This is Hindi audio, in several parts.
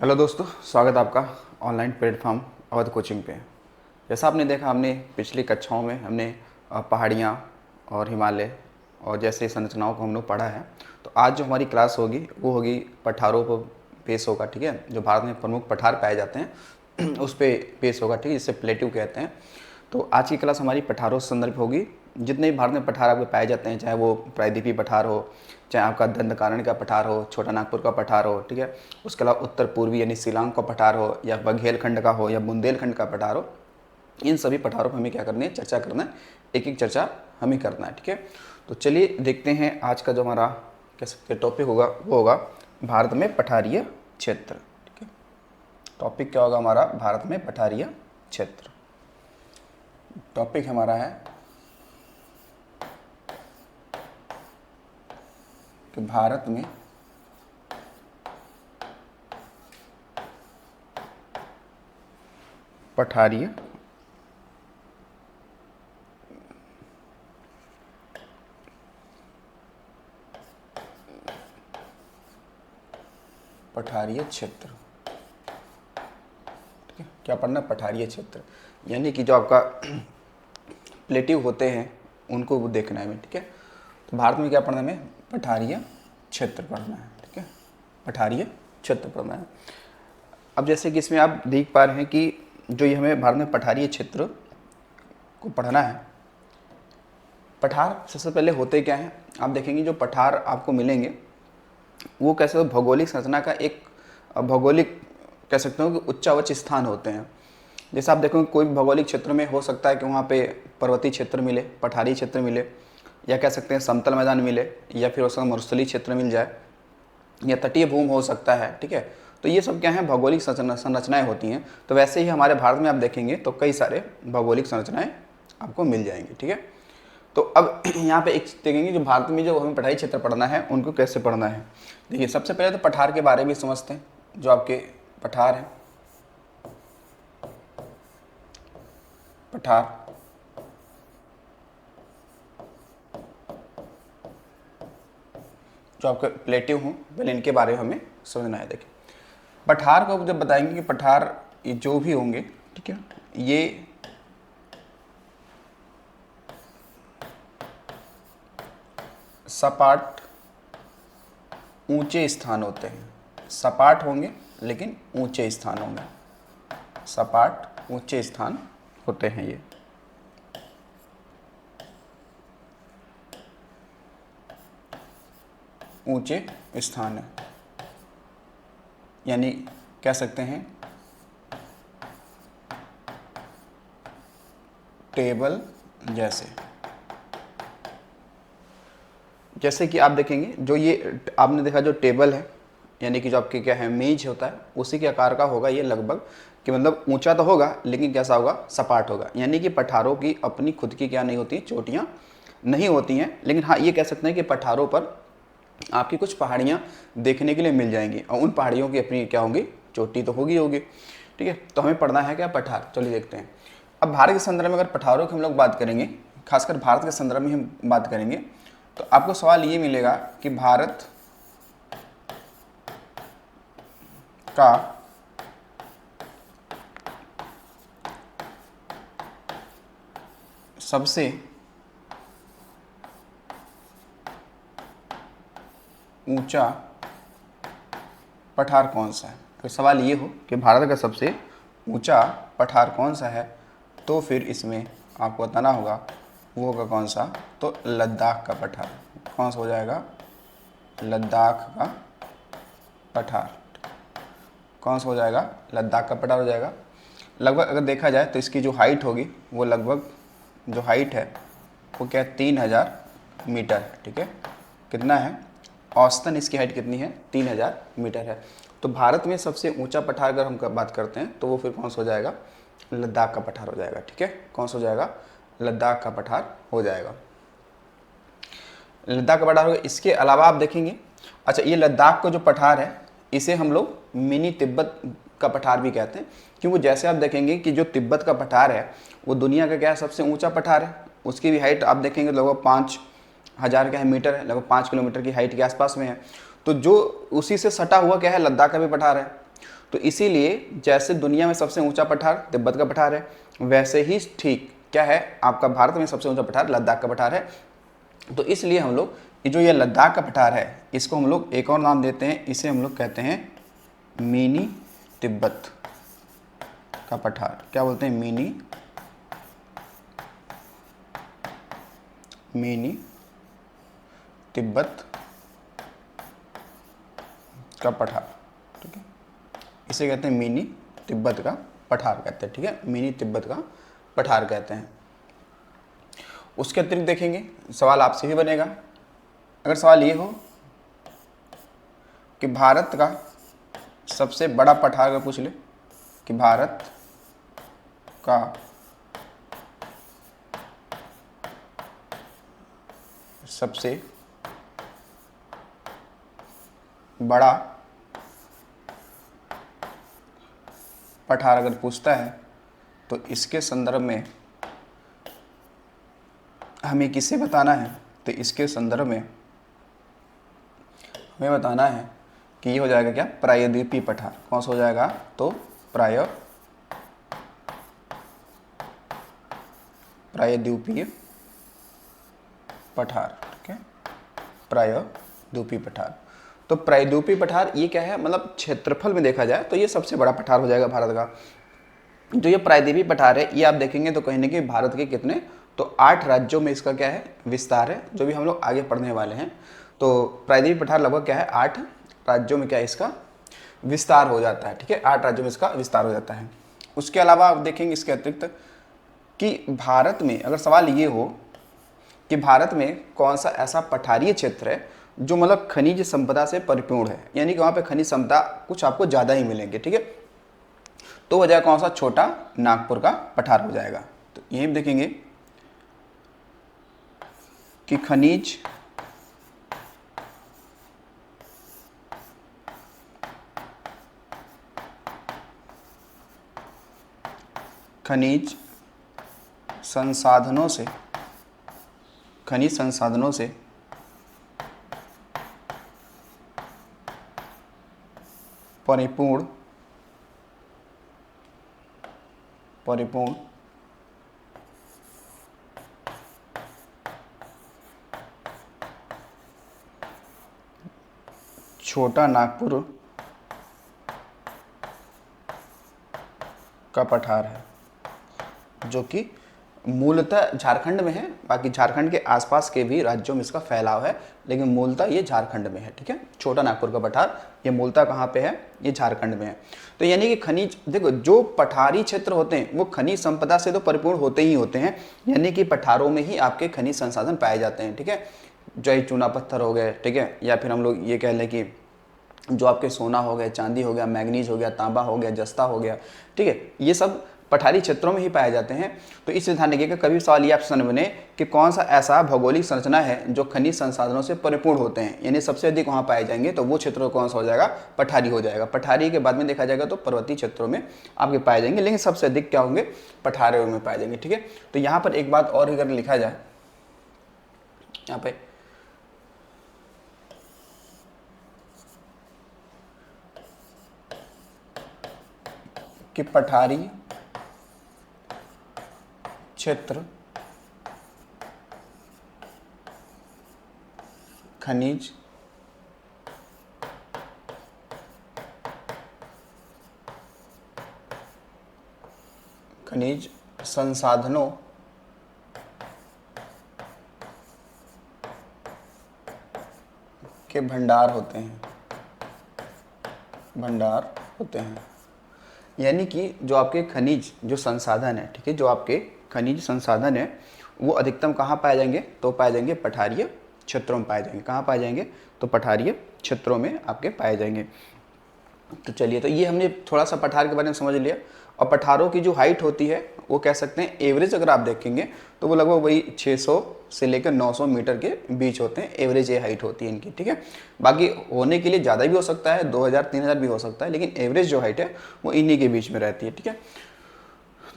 हेलो दोस्तों, स्वागत है आपका ऑनलाइन प्लेटफॉर्म अवध कोचिंग पे। जैसा आपने देखा, हमने पिछली कक्षाओं में हमने पहाड़ियाँ और हिमालय और जैसे संरचनाओं को हम लोग पढ़ा है। तो आज जो हमारी क्लास होगी वो होगी पठारों पर पेश होगा। ठीक है, जो भारत में प्रमुख पठार पाए जाते हैं उस पर पेश होगा। ठीक है, जिसे प्लेट्यू कहते हैं। तो आज की क्लास हमारी पठारों से संदर्भ होगी। जितने भी भारत में पठार आपके पाए जाते हैं, चाहे वो प्रायद्वीपीय पठार हो, चाहे आपका दंडकारण्य का पठार हो, छोटा नागपुर का पठार हो, ठीक है, उसके अलावा उत्तर पूर्वी यानी शिलांग का पठार हो, या बघेलखंड का हो, या बुंदेलखंड का पठार हो, इन सभी पठारों पर हमें क्या करनी है, चर्चा करना है। एक एक चर्चा हमें करना है। ठीक है, तो चलिए देखते हैं आज का जो हमारा कह सकते टॉपिक होगा वो होगा भारत में पठारीय क्षेत्र। ठीक है, टॉपिक क्या होगा हमारा? भारत में पठारीय क्षेत्र। टॉपिक हमारा है कि भारत में पठारीय क्षेत्र। ठीक है, क्या पढ़ना? पठारीय क्षेत्र, यानी कि जो आपका प्लेट्यू होते हैं उनको वो देखना है हमें। ठीक है, तो भारत में क्या पढ़ना है हमें? पठारीय क्षेत्र पढ़ना है। ठीक है, पठारीय क्षेत्र पढ़ना है। अब जैसे कि इसमें आप देख पा रहे हैं कि जो ये हमें भारत में पठारीय क्षेत्र को पढ़ना है, पठार सबसे पहले होते क्या हैं आप देखेंगे। जो पठार आपको मिलेंगे वो कैसे भौगोलिक संरचना का एक भौगोलिक कह सकते हो कि उच्चावच स्थान होते हैं। जैसे आप देखोगे कोई भी भौगोलिक क्षेत्र में हो सकता है कि वहाँ पे पर्वतीय क्षेत्र मिले, पठारी क्षेत्र मिले, या कह सकते हैं समतल मैदान मिले, या फिर उसका मरुस्थलीय क्षेत्र मिल जाए, या तटीय भूमि हो सकता है। ठीक है, तो ये सब क्या है? भौगोलिक संरचनाएं होती हैं। तो वैसे ही हमारे भारत में आप देखेंगे तो कई सारे भौगोलिक संरचनाएं आपको मिल जाएंगी। ठीक है, तो अब यहाँ पे एक देखेंगे जो भारत में जो हमें पठारी क्षेत्र पढ़ना है उनको कैसे पढ़ना है। देखिए, सबसे पहले तो पठार के बारे में समझते हैं। जो आपके पठार हैं, पठार जो आपके प्लेट्यू हों, पहले इनके बारे में हमें समझना है। देखिए, पठार को जब बताएंगे कि पठार ये जो भी होंगे, ठीक है, ये सपाट ऊंचे स्थान होते हैं। सपाट होंगे लेकिन ऊंचे स्थान होंगे। सपाट ऊंचे स्थान होते हैं ये। ऊंचे स्थान है, यानी कह सकते हैं टेबल जैसे। जैसे कि आप देखेंगे जो ये आपने देखा जो टेबल है, यानी कि जो आपके क्या है मेज होता है, उसी के आकार का होगा ये लगभग, कि मतलब ऊंचा तो होगा लेकिन कैसा होगा? सपाट होगा। यानी कि पठारों की अपनी खुद की क्या नहीं होती, चोटियाँ नहीं होती हैं, लेकिन हाँ ये कह सकते हैं कि पठारों पर आपकी कुछ पहाड़ियाँ देखने के लिए मिल जाएंगी, और उन पहाड़ियों की अपनी क्या होंगी? चोटी तो होगी। ठीक है, तो हमें पढ़ना है क्या? पठार। चलिए देखते हैं। अब भारत के संदर्भ में अगर पठारों की हम लोग बात करेंगे, खासकर भारत के संदर्भ में हम बात करेंगे, तो आपको सवाल ये मिलेगा कि भारत का सबसे ऊंचा पठार कौन सा है। तो सवाल ये हो कि भारत का सबसे ऊंचा पठार कौन सा है, तो फिर इसमें आपको बताना होगा वो होगा कौन सा? तो लद्दाख का पठार। कौन सा हो जाएगा? लद्दाख का पठार। कौन सा हो जाएगा? लद्दाख का पठार हो जाएगा। लगभग अगर देखा जाए तो इसकी जो हाइट होगी वो लगभग जो हाइट है वो क्या है? 3000 मीटर। ठीक है, कितना है? औसतन इसकी हाइट कितनी है? 3000 मीटर है। तो भारत में सबसे ऊंचा पठार अगर हम बात करते हैं तो वो फिर कौन सा हो जाएगा? लद्दाख का पठार हो जाएगा। ठीक है, कौन सा हो जाएगा? लद्दाख का पठार हो जाएगा। लद्दाख का पठार होगा। इसके अलावा आप देखेंगे, अच्छा, ये लद्दाख का जो पठार है इसे हम लोग मिनी तिब्बत का पठार भी कहते हैं, क्योंकि जैसे आप देखेंगे कि जो तिब्बत का पठार है वो दुनिया का क्या है? सबसे ऊंचा पठार है। उसकी भी हाइट आप देखेंगे लगभग 5000 क्या है मीटर है, लगभग 5 किलोमीटर की हाइट के आसपास में है। तो जो उसी से सटा हुआ क्या है? लद्दाख का भी पठार है। तो इसीलिए जैसे दुनिया में सबसे ऊंचा पठार तिब्बत का पठार है, वैसे ही ठीक क्या है, आपका भारत में सबसे ऊंचा पठार लद्दाख का पठार है। तो इसलिए हम लोग जो ये लद्दाख का पठार है, इसको हम लोग एक और नाम देते हैं, इसे हम लोग कहते हैं मिनी तिब्बत का पठार। क्या बोलते हैं? मिनी तिब्बत का पठार, ठीक है। इसे कहते हैं मिनी तिब्बत का पठार कहते हैं, ठीक है, मिनी तिब्बत का पठार कहते हैं। उसके अतिरिक्त देखेंगे, सवाल आपसे भी बनेगा, अगर सवाल ये हो कि भारत का सबसे बड़ा पठार का पूछ ले कि भारत का सबसे बड़ा पठार अगर पूछता है तो इसके संदर्भ में हमें किसे बताना है? तो इसके संदर्भ में हमें बताना है कि ये हो जाएगा क्या? प्रायद्वीपीय पठार। कौन सा हो जाएगा? तो प्रायद्वीपीय पठार, ठीक है, प्रायद्वीपीय पठार। तो प्रायद्वीपीय पठार ये क्या है? मतलब क्षेत्रफल में देखा जाए तो ये सबसे बड़ा पठार हो जाएगा भारत का। जो ये प्रायद्वीपीय पठार है, ये आप देखेंगे तो कहीं ना कहीं भारत के कितने, तो 8 राज्यों में इसका क्या है? विस्तार है, जो भी हम लोग आगे पढ़ने वाले हैं। तो प्रायद्वीपीय पठार लगभग क्या है? 8 राज्यों में क्या है? इसका विस्तार हो जाता है, ठीक है, 8 राज्यों में इसका विस्तार हो जाता है। उसके अलावा आप देखेंगे इसके अतिरिक्त कि भारत में अगर सवाल ये हो कि भारत में कौन सा ऐसा पठारीय क्षेत्र है जो मतलब खनिज संपदा से परिपूर्ण है, यानी कि वहाँ पे खनिज संपदा कुछ आपको ज़्यादा ही मिलेंगे, ठीक है, तो हो जाएगा कौन सा? छोटा नागपुर का पठार हो जाएगा। तो यही देखेंगे कि खनिज संसाधनों से परिपूर्ण छोटा नागपुर का पठार है, जो कि मूलतः झारखंड में है। बाकी झारखंड के आसपास के भी राज्यों में इसका फैलाव है, लेकिन मूलतः ये झारखंड में है, ठीक है। छोटा नागपुर का पठार ये मूलतः कहाँ पे है? ये झारखंड में है। तो यानी कि खनिज, देखो जो पठारी क्षेत्र होते हैं वो खनिज संपदा से तो परिपूर्ण होते ही होते हैं, यानी कि पठारों में ही आपके खनिज संसाधन पाए जाते हैं, ठीक है। जो चूना पत्थर हो गए, ठीक है, या फिर हम लोग ये कह लें कि जो आपके सोना हो गया, चांदी हो गया, मैग्नीज हो गया, तांबा हो गया, जस्ता हो गया, ठीक है, ये सब पठारी क्षेत्रों में ही पाए जाते हैं। तो इस ध्यान रखिएगा, कभी सवाल ये आपसे बने कि कौन सा ऐसा भौगोलिक संरचना है जो खनिज संसाधनों से परिपूर्ण होते हैं, यानी सबसे अधिक वहाँ पाए जाएंगे, तो वो क्षेत्र कौन सा हो जाएगा? पठारी हो जाएगा। पठारी के बाद में देखा जाएगा तो पर्वतीय क्षेत्रों में आपके पाए जाएंगे, लेकिन सबसे अधिक क्या होंगे? पठारों में पाए जाएंगे, ठीक है। तो यहाँ पर एक बात और अगर लिखा जाए, यहाँ पे कि पठारी क्षेत्र खनिज संसाधनों के भंडार होते हैं, यानी कि जो आपके खनिज जो संसाधन है, ठीक है, जो आपके खनिज संसाधन है वो अधिकतम कहाँ पाए जाएंगे? तो पाए जाएंगे पठारीय क्षेत्रों में पाए जाएंगे। कहाँ पाए जाएंगे? तो पठारीय क्षेत्रों में आपके पाए जाएंगे। तो चलिए, तो ये हमने थोड़ा सा पठार के बारे में समझ लिया। और पठारों की जो हाइट होती है वो कह सकते हैं एवरेज अगर आप देखेंगे तो वो लगभग वही 600 से लेकर 900 मीटर के बीच होते हैं, एवरेज ये हाइट होती है इनकी, ठीक है। बाकी होने के लिए ज़्यादा भी हो सकता है, 2000-3000 भी हो सकता है, लेकिन एवरेज जो हाइट है वो इन्हीं के बीच में रहती है, ठीक है।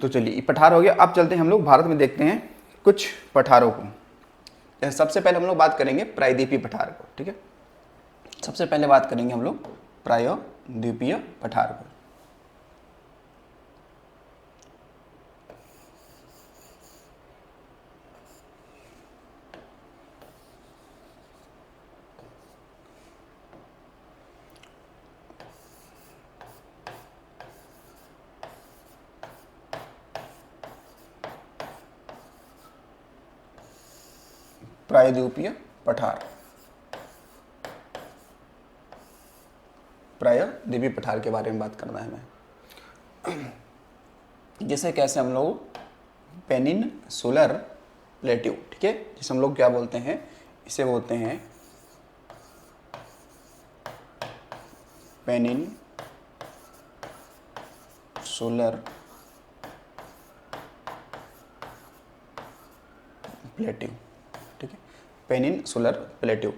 तो चलिए, पठार हो गया। अब चलते हैं हम लोग भारत में देखते हैं कुछ पठारों को। सबसे पहले हम लोग बात करेंगे प्रायद्वीपीय पठार को, ठीक है। सबसे पहले बात करेंगे हम लोग प्रायद्वीपीय पठार को। प्रायद्वीपीय पठार, प्रायद्वीपीय पठार के बारे में बात करना है हमें, जिसे कैसे हम लोग पेनिनसुलर प्लेट्यू, ठीक है, जिसे हम लोग क्या बोलते हैं, इसे बोलते हैं पेनिनसुलर प्लेट्यू, ठीक है, पेनिनसुलर प्लेट्यू।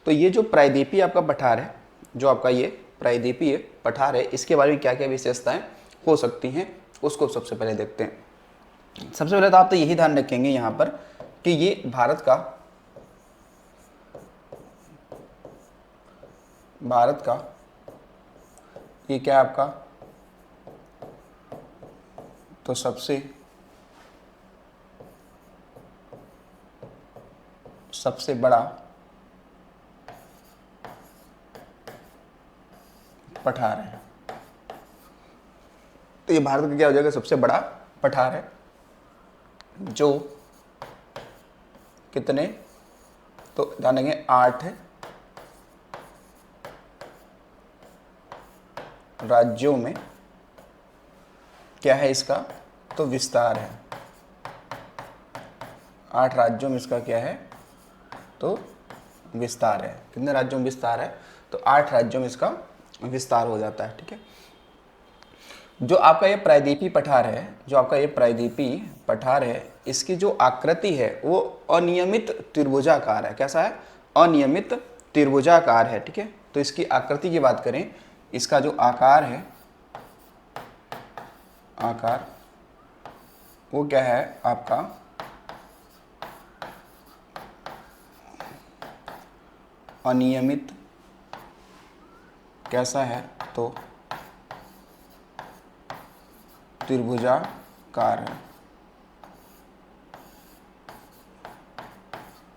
तो ये जो प्रायद्वीपीय आपका पठार है, जो आपका ये प्रायद्वीपीय पठार है, इसके बारे में क्या क्या विशेषताएं हो सकती हैं उसको सबसे पहले देखते हैं। सबसे पहले तो आप तो यही ध्यान रखेंगे यहाँ पर कि ये भारत का ये क्या है आपका, तो सबसे बड़ा पठार है। तो ये भारत का क्या हो जाएगा, सबसे बड़ा पठार है, जो कितने, तो जानेंगे 8 राज्यों में क्या है इसका, तो विस्तार है। 8 राज्यों में इसका क्या है, तो विस्तार है। कितने राज्यों में विस्तार है, तो 8 राज्यों में इसका विस्तार हो जाता है, ठीक है। जो आपका ये प्रायद्वीपीय पठार है, इसकी जो आकृति है वो अनियमित त्रिभुजाकार है। कैसा है, अनियमित त्रिभुजाकार है, ठीक है। तो इसकी आकृति की बात करें, इसका जो आकार है, वो क्या है आपका, अनियमित, कैसा है, तो त्रिभुजाकार है।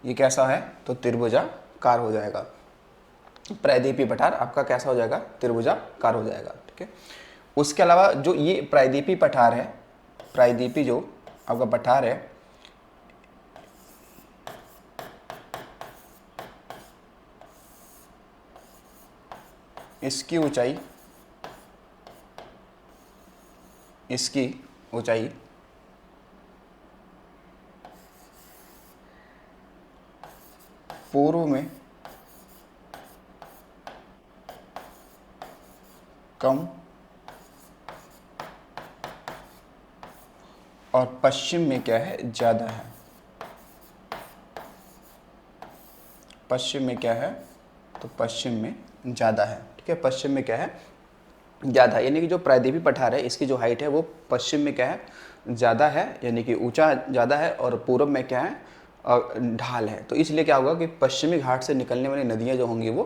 ये कैसा है, तो त्रिभुजाकार हो जाएगा। प्रायद्वीपीय पठार आपका कैसा हो जाएगा, त्रिभुजाकार हो जाएगा, ठीक है। उसके अलावा जो ये प्रायद्वीपीय पठार है, प्रायद्वीपीय जो आपका पठार है, इसकी ऊंचाई पूर्व में कम और पश्चिम में क्या है, ज़्यादा है। पश्चिम में क्या है, तो पश्चिम में ज़्यादा है, ठीक है। पश्चिम में क्या है, ज़्यादा है, यानी कि जो प्रायद्वीपीय पठार है इसकी जो हाइट है वो पश्चिम में क्या है, ज़्यादा है, यानी कि ऊंचा ज़्यादा है, और पूर्व में क्या है, ढाल है। तो इसलिए क्या होगा कि पश्चिमी घाट से निकलने वाली नदियाँ जो होंगी वो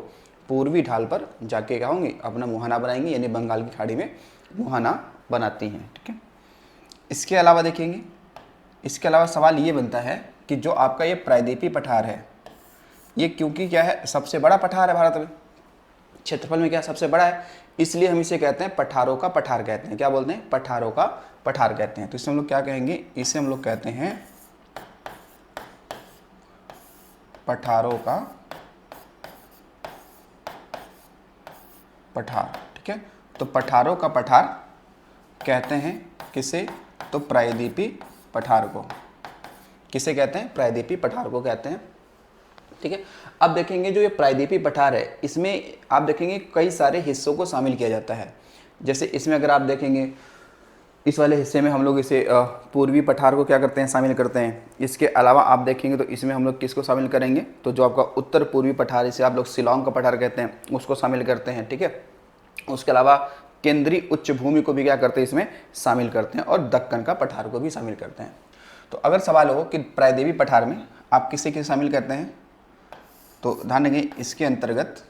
पूर्वी ढाल पर जाके क्या होंगी, अपना मुहाना बनाएंगी, यानी बंगाल की खाड़ी में मुहाना बनाती हैं, ठीक है। इसके अलावा देखेंगे, इसके अलावा सवाल ये बनता है कि जो आपका ये प्रायद्वीपीय पठार है, ये क्योंकि क्या है, सबसे बड़ा पठार है भारत में, क्षेत्रफल में क्या सबसे बड़ा है, इसलिए हम इसे कहते हैं पठारों का पठार कहते हैं। क्या बोलते हैं, पठारों का पठार कहते हैं। तो इसे हम लोग क्या कहेंगे, इसे हम लोग कहते हैं पठारों का पठार, ठीक है। तो पठारों का पठार कहते हैं किसे, तो प्रायद्वीपीय पठार को। किसे कहते हैं, प्रायद्वीपीय पठार को कहते हैं, ठीक है। अब देखेंगे जो ये प्रायद्वीपीय पठार है, इसमें आप देखेंगे कई सारे हिस्सों को शामिल किया जाता है। जैसे इसमें अगर आप देखेंगे, इस वाले हिस्से में हम लोग इसे पूर्वी पठार को क्या करते हैं, शामिल करते हैं। इसके अलावा आप देखेंगे तो इसमें हम लोग किसको शामिल करेंगे, तो जो आपका उत्तर पूर्वी पठार, इसे आप लोग शिलांग का पठार कहते हैं, उसको शामिल करते हैं, ठीक है। उसके अलावा केंद्रीय उच्च भूमि को भी क्या करते हैं, इसमें शामिल करते हैं, और दक्कन का पठार को भी शामिल करते हैं। तो अगर सवाल हो कि प्रायद्वीपीय पठार में आप किसे किसे शामिल करते हैं, तो ध्यान रखें इसके अंतर्गत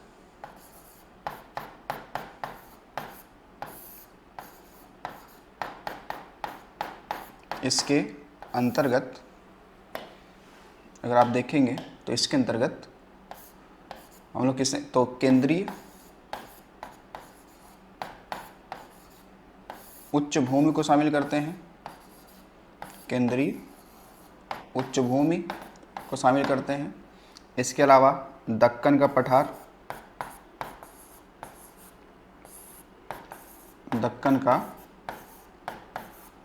अगर आप देखेंगे तो इसके अंतर्गत हम लोग किसे, तो केंद्रीय उच्च भूमि को शामिल करते हैं, केंद्रीय उच्च भूमि को शामिल करते हैं। इसके अलावा दक्कन का पठार, दक्कन का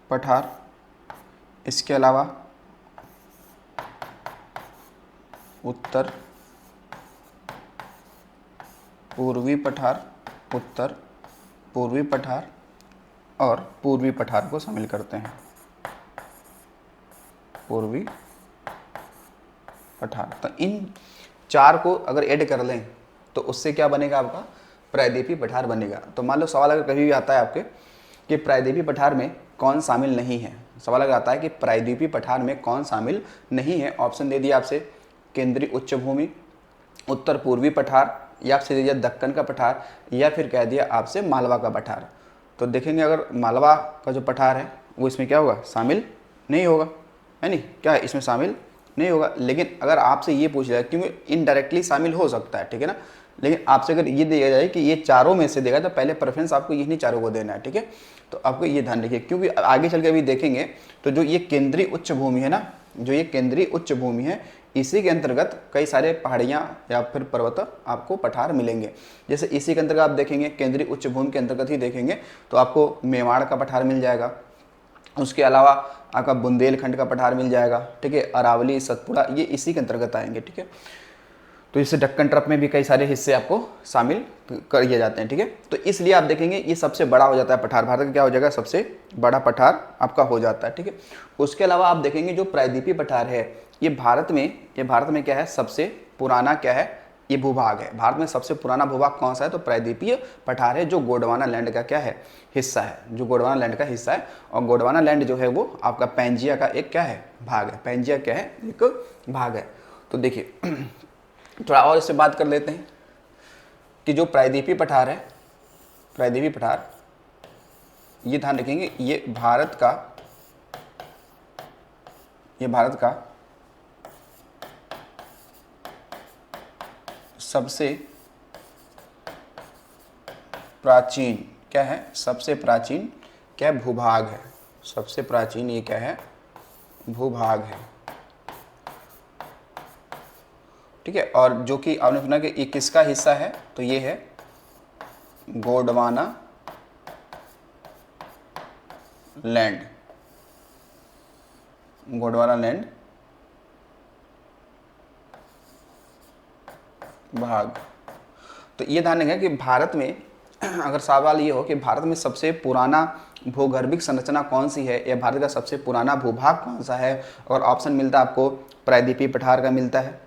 पठार, इसके अलावा उत्तर पूर्वी पठार, उत्तर पूर्वी पठार और पूर्वी पठार को शामिल करते हैं, पूर्वी पठार। तो इन चार को अगर ऐड कर लें तो उससे क्या बनेगा, आपका प्रायद्वीपीय पठार बनेगा। तो मान लो सवाल अगर कभी भी आता है आपके कि प्रायद्वीपीय पठार में कौन शामिल नहीं है, सवाल अगर आता है कि प्रायद्वीपीय पठार में कौन शामिल नहीं है, ऑप्शन दे दिया आपसे केंद्रीय उच्च भूमि, उत्तर पूर्वी पठार, या आपसे दे दिया दक्कन का पठार, या फिर कह दिया आपसे मालवा का पठार। तो देखेंगे अगर मालवा का जो पठार है वो इसमें क्या होगा, शामिल नहीं होगा, है नहीं, क्या है इसमें शामिल नहीं होगा। लेकिन अगर आपसे ये पूछ जाए, क्योंकि इनडायरेक्टली शामिल हो सकता है, ठीक है ना, लेकिन आपसे अगर ये दिया जाए कि ये चारों में से देगा तो पहले प्रेफरेंस आपको यही चारों को देना है, ठीक है। तो आपको ये ध्यान रखिए, क्योंकि आगे चल के अभी देखेंगे तो जो ये केंद्रीय उच्च भूमि है ना, जो ये केंद्रीय उच्च भूमि है, इसी के अंतर्गत कई सारे पहाड़ियाँ या फिर पर्वत आपको पठार मिलेंगे। जैसे इसी के अंतर्गत आप देखेंगे, केंद्रीय उच्च भूमि के अंतर्गत ही देखेंगे तो आपको मेवाड़ का पठार मिल जाएगा, उसके अलावा आपका बुंदेलखंड का पठार मिल जाएगा, ठीक है, अरावली, सतपुड़ा, ये इसी के अंतर्गत आएंगे, ठीक है। तो इससे दक्कन ट्रप में भी कई सारे हिस्से आपको शामिल कर दिए जाते हैं, ठीक है। तो इसलिए आप देखेंगे ये सबसे बड़ा हो जाता है पठार, भारत का क्या हो जाएगा, सबसे बड़ा पठार आपका हो जाता है, ठीक है। उसके अलावा आप देखेंगे जो प्रायद्वीपीय पठार है ये भारत में क्या है, सबसे पुराना क्या है, ये भूभाग है। भारत में सबसे पुराना भूभाग कौन सा है, तो प्रायद्वीपीय पठार है, जो गोंडवाना लैंड का क्या है, हिस्सा है, जो गोंडवाना लैंड का हिस्सा है। और गोंडवाना लैंड जो है वो आपका पैंजिया का एक क्या है, भाग है, पैंजिया क्या है, एक भाग है। तो देखिए थोड़ा और इससे बात कर लेते हैं कि जो प्रायद्वीपीय पठार है, प्रायद्वीपीय पठार, ये ध्यान रखेंगे ये भारत का सबसे प्राचीन क्या है, सबसे प्राचीन क्या भूभाग है, सबसे प्राचीन ये क्या है, भूभाग है, ठीक है। और जो कि आपने सुना कि ये किसका हिस्सा है, तो ये है गोंडवाना लैंड, गोंडवाना लैंड भाग। तो ये ध्यान रखें कि भारत में अगर सवाल ये हो कि भारत में सबसे पुराना भूगर्भिक संरचना कौन सी है, या भारत का सबसे पुराना भूभाग कौन सा है, और ऑप्शन मिलता है आपको प्रायद्वीपीय पठार का मिलता है,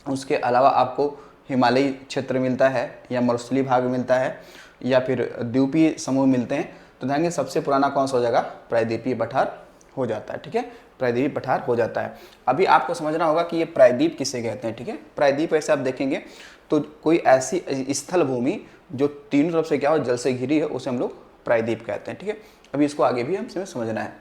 उसके अलावा आपको हिमालयी क्षेत्र मिलता है, या मरुस्थलीय भाग मिलता है, या फिर द्वीपीय समूह मिलते हैं, तो ध्यान सबसे पुराना कौन सा हो जाएगा, प्रायद्वीपीय पठार हो जाता है, ठीक है, प्रायद्वीपीय पठार हो जाता है। अभी आपको समझना होगा कि ये प्रायद्वीप किसे कहते हैं, ठीक है। प्रायद्वीप ऐसे आप देखेंगे तो कोई ऐसी स्थल भूमि जो तीनों तरफ से क्या हो, जल से घिरी है, उसे हम लोग प्रायद्वीप कहते हैं, ठीक है। अभी इसको आगे भी हमें समझना है।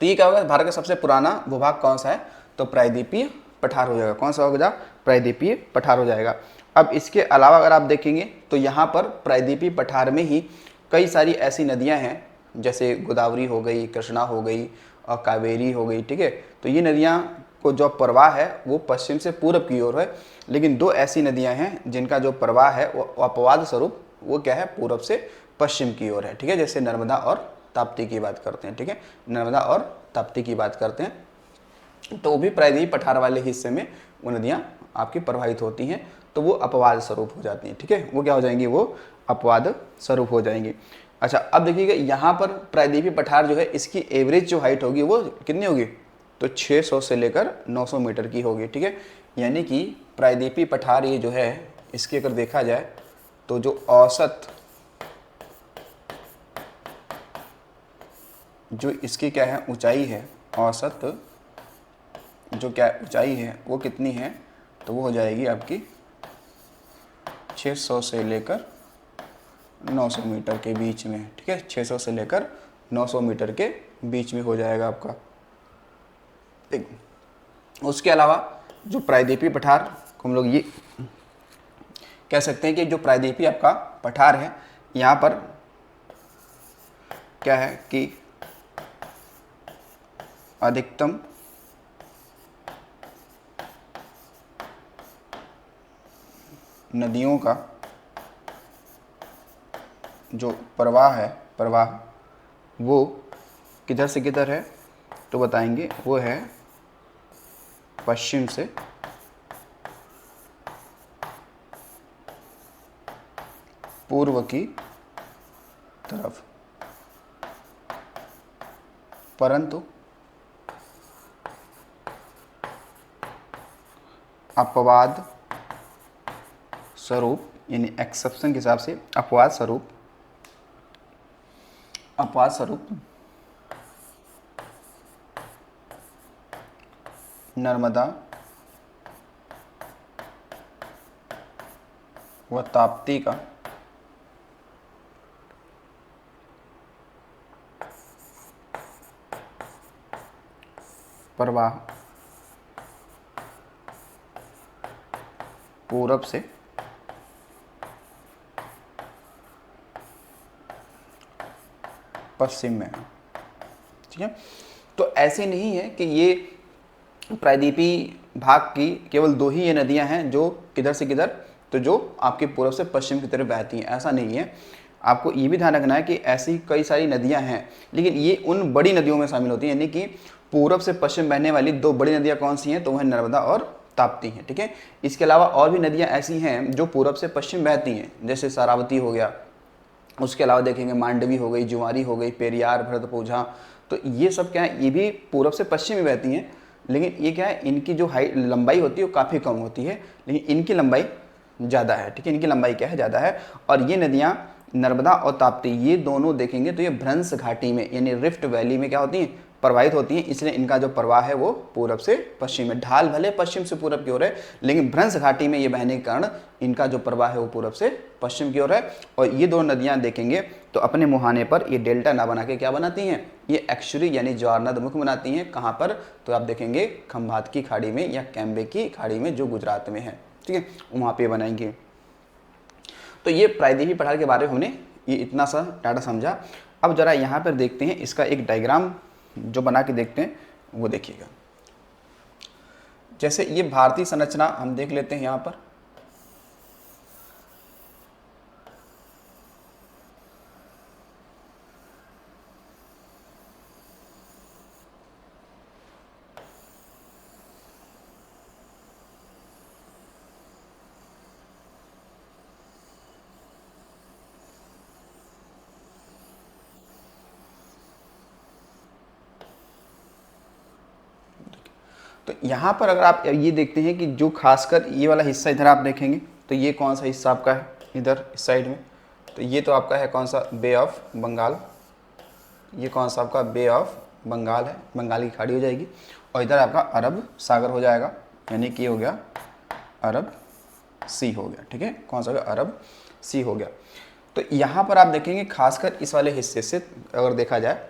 तो ये क्या होगा, भारत का सबसे पुराना भूभाग कौन सा है, तो प्रायद्वीपीय पठार हो जाएगा, कौन सा होगा, प्रायद्वीपीय पठार हो जाएगा। अब इसके अलावा अगर आप देखेंगे तो यहाँ पर प्रायद्वीपीय पठार में ही कई सारी ऐसी नदियाँ हैं, जैसे गोदावरी हो गई, कृष्णा हो गई और कावेरी हो गई, ठीक है। तो ये नदियाँ को जो प्रवाह है वो पश्चिम से पूर्व की ओर है, लेकिन दो ऐसी नदियाँ हैं जिनका जो प्रवाह है वो अपवाद स्वरूप वो क्या है, पूर्व से पश्चिम की ओर है, ठीक है। जैसे नर्मदा और ताप्ती की बात करते हैं, ठीक है, नर्मदा और ताप्ती की बात करते हैं, तो वो भी प्रायद्वीपीय पठार वाले हिस्से में वो नदियाँ आपकी प्रवाहित होती हैं, तो वो अपवाद स्वरूप हो जाती हैं, ठीक है, वो क्या हो जाएंगी, वो अपवाद स्वरूप हो जाएंगी। अच्छा अब देखिएगा यहाँ पर प्रायद्वीपीय पठार जो है इसकी एवरेज जो हाइट होगी वो कितनी होगी, तो 600 से लेकर 900 मीटर की होगी, ठीक है। यानी कि प्रायद्वीपीय पठार ये जो है इसकी अगर देखा जाए तो जो औसत जो इसकी क्या है ऊंचाई है, औसत जो क्या ऊंचाई है वो कितनी है, तो वो हो जाएगी आपकी 600 से लेकर 900 मीटर के बीच में, ठीक है, 600 से लेकर 900 मीटर के बीच में हो जाएगा आपका। उसके अलावा जो प्रायद्वीपीय पठार को हम लोग ये कह सकते हैं कि जो प्रायद्वीपीय आपका पठार है यहाँ पर क्या है कि अधिकतम नदियों का जो प्रवाह है, प्रवाह वो किधर से किधर है, तो बताएंगे वो है पश्चिम से पूर्व की तरफ। परंतु अपवाद स्वरूप, यानी एक्सेप्शन के हिसाब से अपवाद स्वरूप नर्मदा व ताप्ती का प्रवाह पूरब से पश्चिम में है। ठीक है, तो ऐसे नहीं है कि ये प्रायद्वीपी भाग की केवल दो ही ये नदियां हैं जो किधर से किधर, तो जो आपके पूर्व से पश्चिम की तरफ बहती हैं, ऐसा नहीं है। आपको ये भी ध्यान रखना है कि ऐसी कई सारी नदियां हैं, लेकिन ये उन बड़ी नदियों में शामिल होती हैं, यानी कि पूरब से पश्चिम बहने वाली दो बड़ी नदियां कौन सी हैं, तो वह नर्मदा और ताप्ती हैं। ठीक है, इसके अलावा और भी नदियां ऐसी हैं जो पूरब से पश्चिम बहती हैं, जैसे शरावती हो गया, उसके अलावा देखेंगे मांडवी हो गई, जुआरी हो गई, पेरियार, भरतपुझा, तो ये सब क्या है, ये भी पूरब से पश्चिम में बहती हैं, लेकिन ये क्या है, इनकी जो लंबाई होती है वो काफ़ी कम होती है, लेकिन इनकी लंबाई ज़्यादा है। ठीक है, इनकी लंबाई क्या है, ज़्यादा है। और ये नदियाँ नर्मदा और ताप्ती, ये दोनों देखेंगे तो ये भ्रंश घाटी में यानी रिफ्ट वैली में क्या होती हैं, प्रवाहित होती हैं, इसलिए इनका जो प्रवाह है वो पूरब से पश्चिम में, ढाल भले पश्चिम से पूरब की ओर है, लेकिन भ्रंश घाटी में ये बहने के कारण इनका जो प्रवाह है वो पूरब से पश्चिम की ओर है। और ये दो नदियां देखेंगे तो अपने मुहाने पर ये डेल्टा ना बना के क्या बनाती हैं, ये एक्चुअली यानी ज्वारनद मुख बनाती हैं। कहाँ पर, तो आप देखेंगे खंभात की खाड़ी में या कैम्बे की खाड़ी में, जो गुजरात में है। ठीक है, वहाँ पे बनाएंगे। तो ये प्रायद्वीपीय पठार के बारे में हमने ये इतना सा डाटा समझा। अब जरा यहाँ पर देखते हैं, इसका एक डायग्राम जो बना के देखते हैं वो देखिएगा। जैसे ये भारतीय संरचना हम देख लेते हैं यहाँ पर, तो यहाँ पर अगर आप ये देखते हैं कि जो खासकर ये वाला हिस्सा इधर आप देखेंगे तो ये कौन सा हिस्सा आपका है, इधर इस साइड में, तो ये तो आपका है कौन सा, बे ऑफ बंगाल। ये कौन सा आपका बे ऑफ बंगाल है, बंगाल की खाड़ी हो जाएगी। और इधर आपका अरब सागर हो जाएगा, यानी कि हो गया अरब सी हो गया। ठीक है, कौन सा हो गया, अरब सी हो गया। तो यहाँ पर आप देखेंगे खासकर इस वाले हिस्से से अगर देखा जाए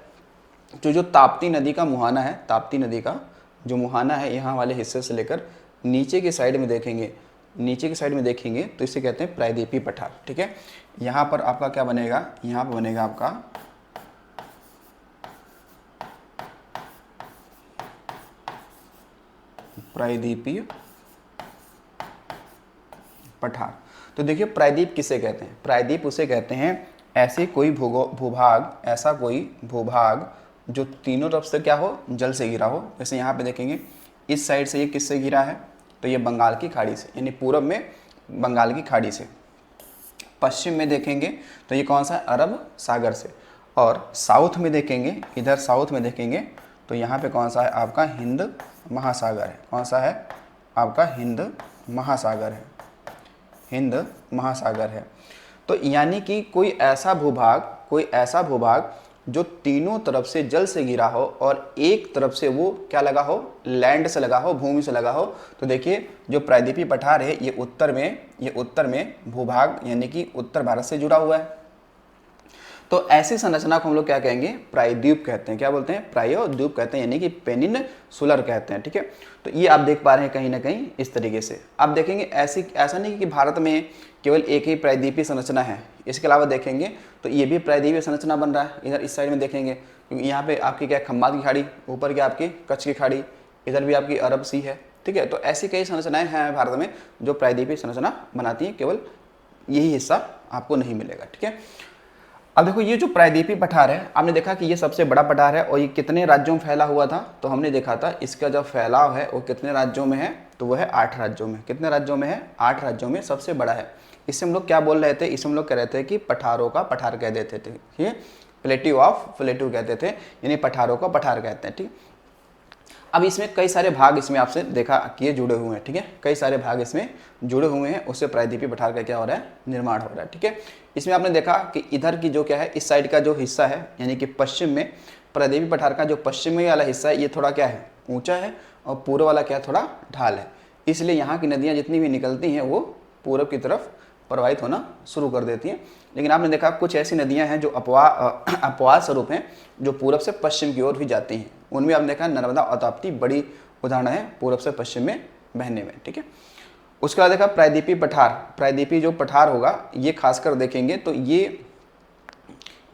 तो जो ताप्ती नदी का मुहाना है, ताप्ती नदी का जो मुहाना है, यहाँ वाले हिस्से से लेकर नीचे के साइड में देखेंगे, नीचे की साइड में देखेंगे तो इसे कहते हैं प्रायद्वीपीय पठार। ठीक है, यहाँ पर आपका क्या बनेगा, यहाँ पर बनेगा आपका प्रायद्वीपीय पठार। तो देखिए प्रायद्वीप किसे कहते हैं, प्रायद्वीप उसे कहते हैं ऐसे कोई भूभाग, ऐसा कोई भूभाग जो तीनों तरफ से क्या हो, जल से घिरा हो। जैसे यहाँ पे देखेंगे इस साइड से ये किससे घिरा है, तो ये बंगाल की खाड़ी से, यानी पूरब में बंगाल की खाड़ी से। पश्चिम में देखेंगे तो ये कौन सा है, अरब सागर से। और साउथ में देखेंगे, इधर साउथ में देखेंगे तो यहाँ पे कौन सा है, आपका हिंद महासागर है। कौन सा है, आपका हिंद महासागर है, हिंद महासागर है। तो यानी कि कोई ऐसा भूभाग जो तीनों तरफ से जल से घिरा हो और एक तरफ से वो क्या लगा हो, लैंड से लगा हो, भूमि से लगा हो। तो देखिए जो प्रायद्वीपीय पठार है ये उत्तर में भूभाग यानी कि उत्तर भारत से जुड़ा हुआ है। तो ऐसी संरचना को हम लोग क्या कहेंगे, प्रायद्वीप कहते हैं। क्या बोलते हैं, प्रायद्वीप कहते हैं, यानी कि पेनिनसुलर कहते हैं। ठीक है, तो ये आप देख पा रहे हैं कहीं ना कहीं इस तरीके से आप देखेंगे। ऐसा नहीं कि भारत में केवल एक ही प्रायद्वीपीय संरचना है, इसके अलावा देखेंगे तो ये भी प्रायद्वीपीय संरचना बन रहा है। इधर इस साइड में देखेंगे क्योंकि यहाँ पे आपकी क्या, खंभात की खाड़ी, ऊपर क्या आपकी कच्छ की खाड़ी, इधर भी आपकी अरब सी है, ठीक है। तो ऐसी कई संरचनाएं हैं भारत में जो प्रायद्वीपीय संरचना बनाती हैं, केवल यही हिस्सा आपको नहीं मिलेगा, ठीक है। अब देखो ये जो प्रायद्वीपीय पठार है, आपने देखा कि ये सबसे बड़ा पठार है और ये कितने राज्यों में फैला हुआ था, तो हमने देखा था इसका जो फैलाव है वो कितने राज्यों में है, तो वो है 8 राज्यों में। कितने राज्यों में है? 8 राज्यों में सबसे बड़ा है। इसे हम लोग क्या बोल रहे थे? इसे हम लोग कह रहे थे कि पठारों का पठार कह देते थे, ठीक है, प्लेट्यू ऑफ प्लेट्यू कहते थे, यानी पठारों का पठार कहते हैं, ठीक। अब इसमें कई सारे भाग इसमें आपसे देखा कि ये जुड़े हुए हैं, ठीक है, कई सारे भाग इसमें जुड़े हुए हैं, उससे प्रायद्वीपीय पठार का क्या हो रहा है? निर्माण हो रहा है, ठीक है। इसमें आपने देखा कि इधर की जो क्या है, इस साइड का जो हिस्सा है, यानी कि पश्चिम में प्रायद्वीपीय पठार का जो पश्चिमी वाला हिस्सा है, ये थोड़ा क्या है? ऊंचा है, और पूर्व वाला क्या है? थोड़ा ढाल है। इसलिए यहाँ की नदियाँ जितनी भी निकलती हैं वो पूर्व की तरफ प्रवाहित होना शुरू कर देती हैं। लेकिन आपने देखा कुछ ऐसी नदियां हैं जो अपवाद स्वरूप हैं, जो पूरब से पश्चिम की ओर भी जाती हैं। उनमें आपने देखा नर्मदा और ताप्ती बड़ी उदाहरण है पूरब से पश्चिम में बहने में, ठीक है। उसके बाद देखा प्रायद्वीपीय पठार, प्रायद्वीपीय जो पठार होगा ये खासकर देखेंगे तो ये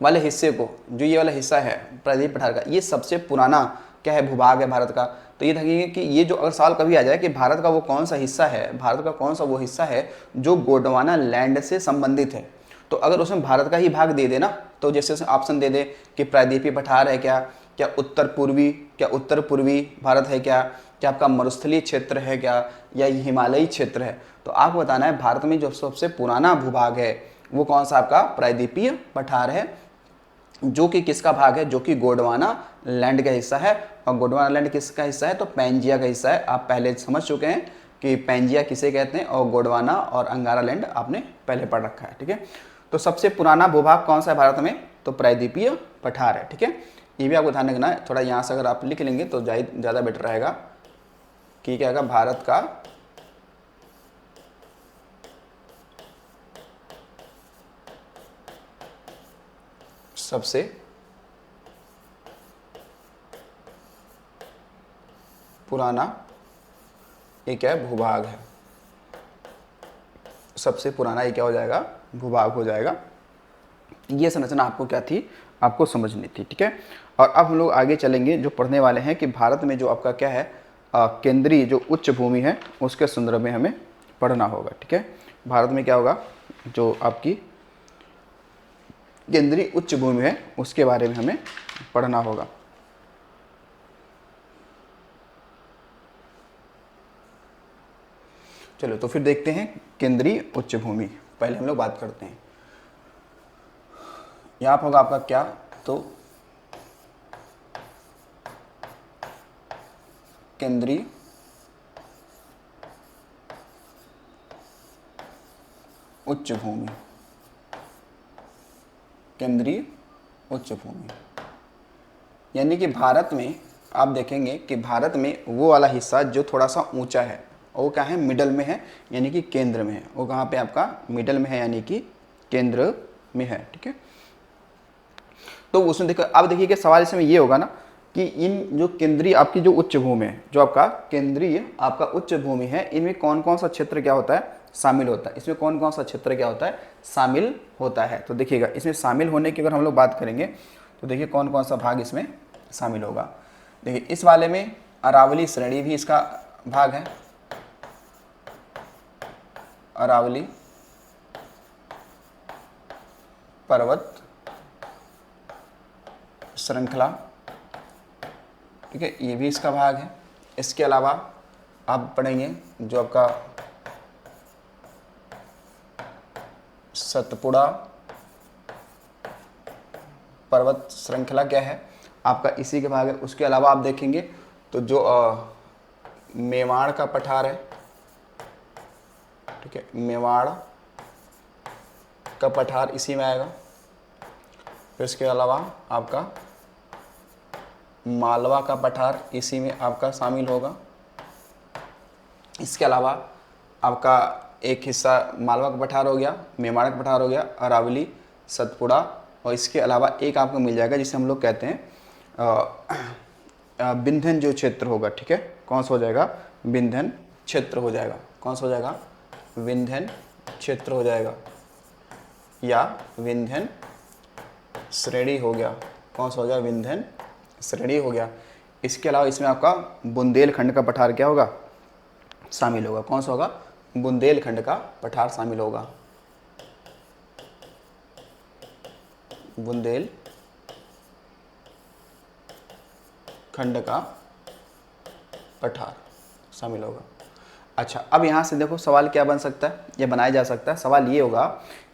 वाले हिस्से को, जो ये वाला हिस्सा है प्रायद्वीपीय पठार का, ये सबसे पुराना क्या है? भूभाग है भारत का। तो ये देखेंगे कि ये जो अगर सवाल कभी आ जाए कि भारत का वो कौन सा हिस्सा है, भारत का कौन सा वो हिस्सा है जो गोंडवाना लैंड से संबंधित है, तो अगर उसमें भारत का ही भाग दे देना, तो जैसे ऑप्शन दे दे कि प्रायद्वीपीय पठार है क्या, क्या उत्तर पूर्वी भारत है क्या, क्या आपका मरुस्थलीय क्षेत्र है क्या, या हिमालयी क्षेत्र है, तो आपको बताना है भारत में जो सबसे पुराना भूभाग है वो कौन सा आपका प्रायद्वीपीय पठार है, जो कि किसका भाग है? जो कि गोंडवाना लैंड का हिस्सा है। और गोंडवाना लैंड किसका हिस्सा है? तो पैंजिया का हिस्सा है। आप पहले समझ चुके हैं कि पैंजिया किसे कहते हैं, और गोंडवाना और अंगारा लैंड आपने पहले पढ़ रखा है, ठीक है। तो सबसे पुराना भूभाग कौन सा है भारत में? तो प्रायद्वीपीय पठार है, ठीक है। ये भी आपको ध्यान रखना है, थोड़ा यहाँ से अगर आप लिख लेंगे तो ज़्यादा बेटर रहेगा कि क्या होगा, भारत का सबसे पुराना ये क्या है? भूभाग है। सबसे पुराना ये क्या हो जाएगा? भूभाग हो जाएगा। ये संरचना आपको क्या थी? आपको समझनी थी, ठीक है। और अब हम लोग आगे चलेंगे, जो पढ़ने वाले हैं कि भारत में जो आपका क्या है केंद्रीय जो उच्च भूमि है उसके संदर्भ में हमें पढ़ना होगा, ठीक है। भारत में क्या होगा? जो आपकी केंद्रीय उच्च भूमि है उसके बारे में हमें पढ़ना होगा। चलो तो फिर देखते हैं केंद्रीय उच्च भूमि। पहले हम लोग बात करते हैं, यहाँ पर होगा आपका क्या? तो केंद्रीय उच्च भूमि, केंद्रीय उच्च भूमि, यानी कि भारत में आप देखेंगे कि भारत में वो वाला हिस्सा जो थोड़ा सा ऊंचा है वो क्या है? मिडल में है, यानी कि केंद्र में है। वो कहाँ पे? आपका मिडल में है, यानी कि केंद्र में है, ठीक है। तो उसमें देखो, अब देखिए कि सवाल इसमें ये होगा ना कि इन जो केंद्रीय आपकी जो उच्च भूमि है, जो आपका केंद्रीय आपका उच्च भूमि है, इनमें कौन कौन सा क्षेत्र क्या होता है? शामिल होता है। इसमें कौन कौन सा क्षेत्र क्या होता है? शामिल होता है। तो देखिएगा इसमें शामिल होने की अगर हम लोग बात करेंगे तो देखिए कौन कौन सा भाग इसमें शामिल होगा। देखिए इस वाले में अरावली श्रेणी भी इसका भाग है, अरावली पर्वत श्रृंखला, ठीक है, ये भी इसका भाग है। इसके अलावा आप पढ़ेंगे जो आपका सतपुड़ा पर्वत श्रृंखला क्या है? आपका इसी के भाग है। उसके अलावा आप देखेंगे तो जो मेवाड़ का पठार है, ठीक है, मेवाड़ का पठार इसी में आएगा। फिर इसके अलावा आपका मालवा का पठार इसी में आपका शामिल होगा। इसके अलावा आपका एक हिस्सा मालवा का पठार हो गया, मेवाड़ का पठार हो गया, अरावली, सतपुड़ा, और इसके अलावा एक आपको मिल जाएगा जिसे हम लोग कहते हैं विंध्यन जो क्षेत्र होगा, ठीक है। कौन सा हो जाएगा? विंध्यन क्षेत्र हो जाएगा। कौन सा हो जाएगा? विंध्यन क्षेत्र हो जाएगा, या विंध्यन श्रेणी हो गया। कौन सा हो गया? विंध्यन श्रेणी हो गया। इसके अलावा इसमें आपका बुंदेलखंड का पठार क्या होगा? शामिल होगा। कौन सा होगा? बुंदेलखंड का पठार शामिल होगा। बुंदेलखंड का पठार शामिल होगा। अच्छा, अब यहाँ से देखो सवाल क्या बन सकता है, ये बनाया जा सकता है। सवाल ये होगा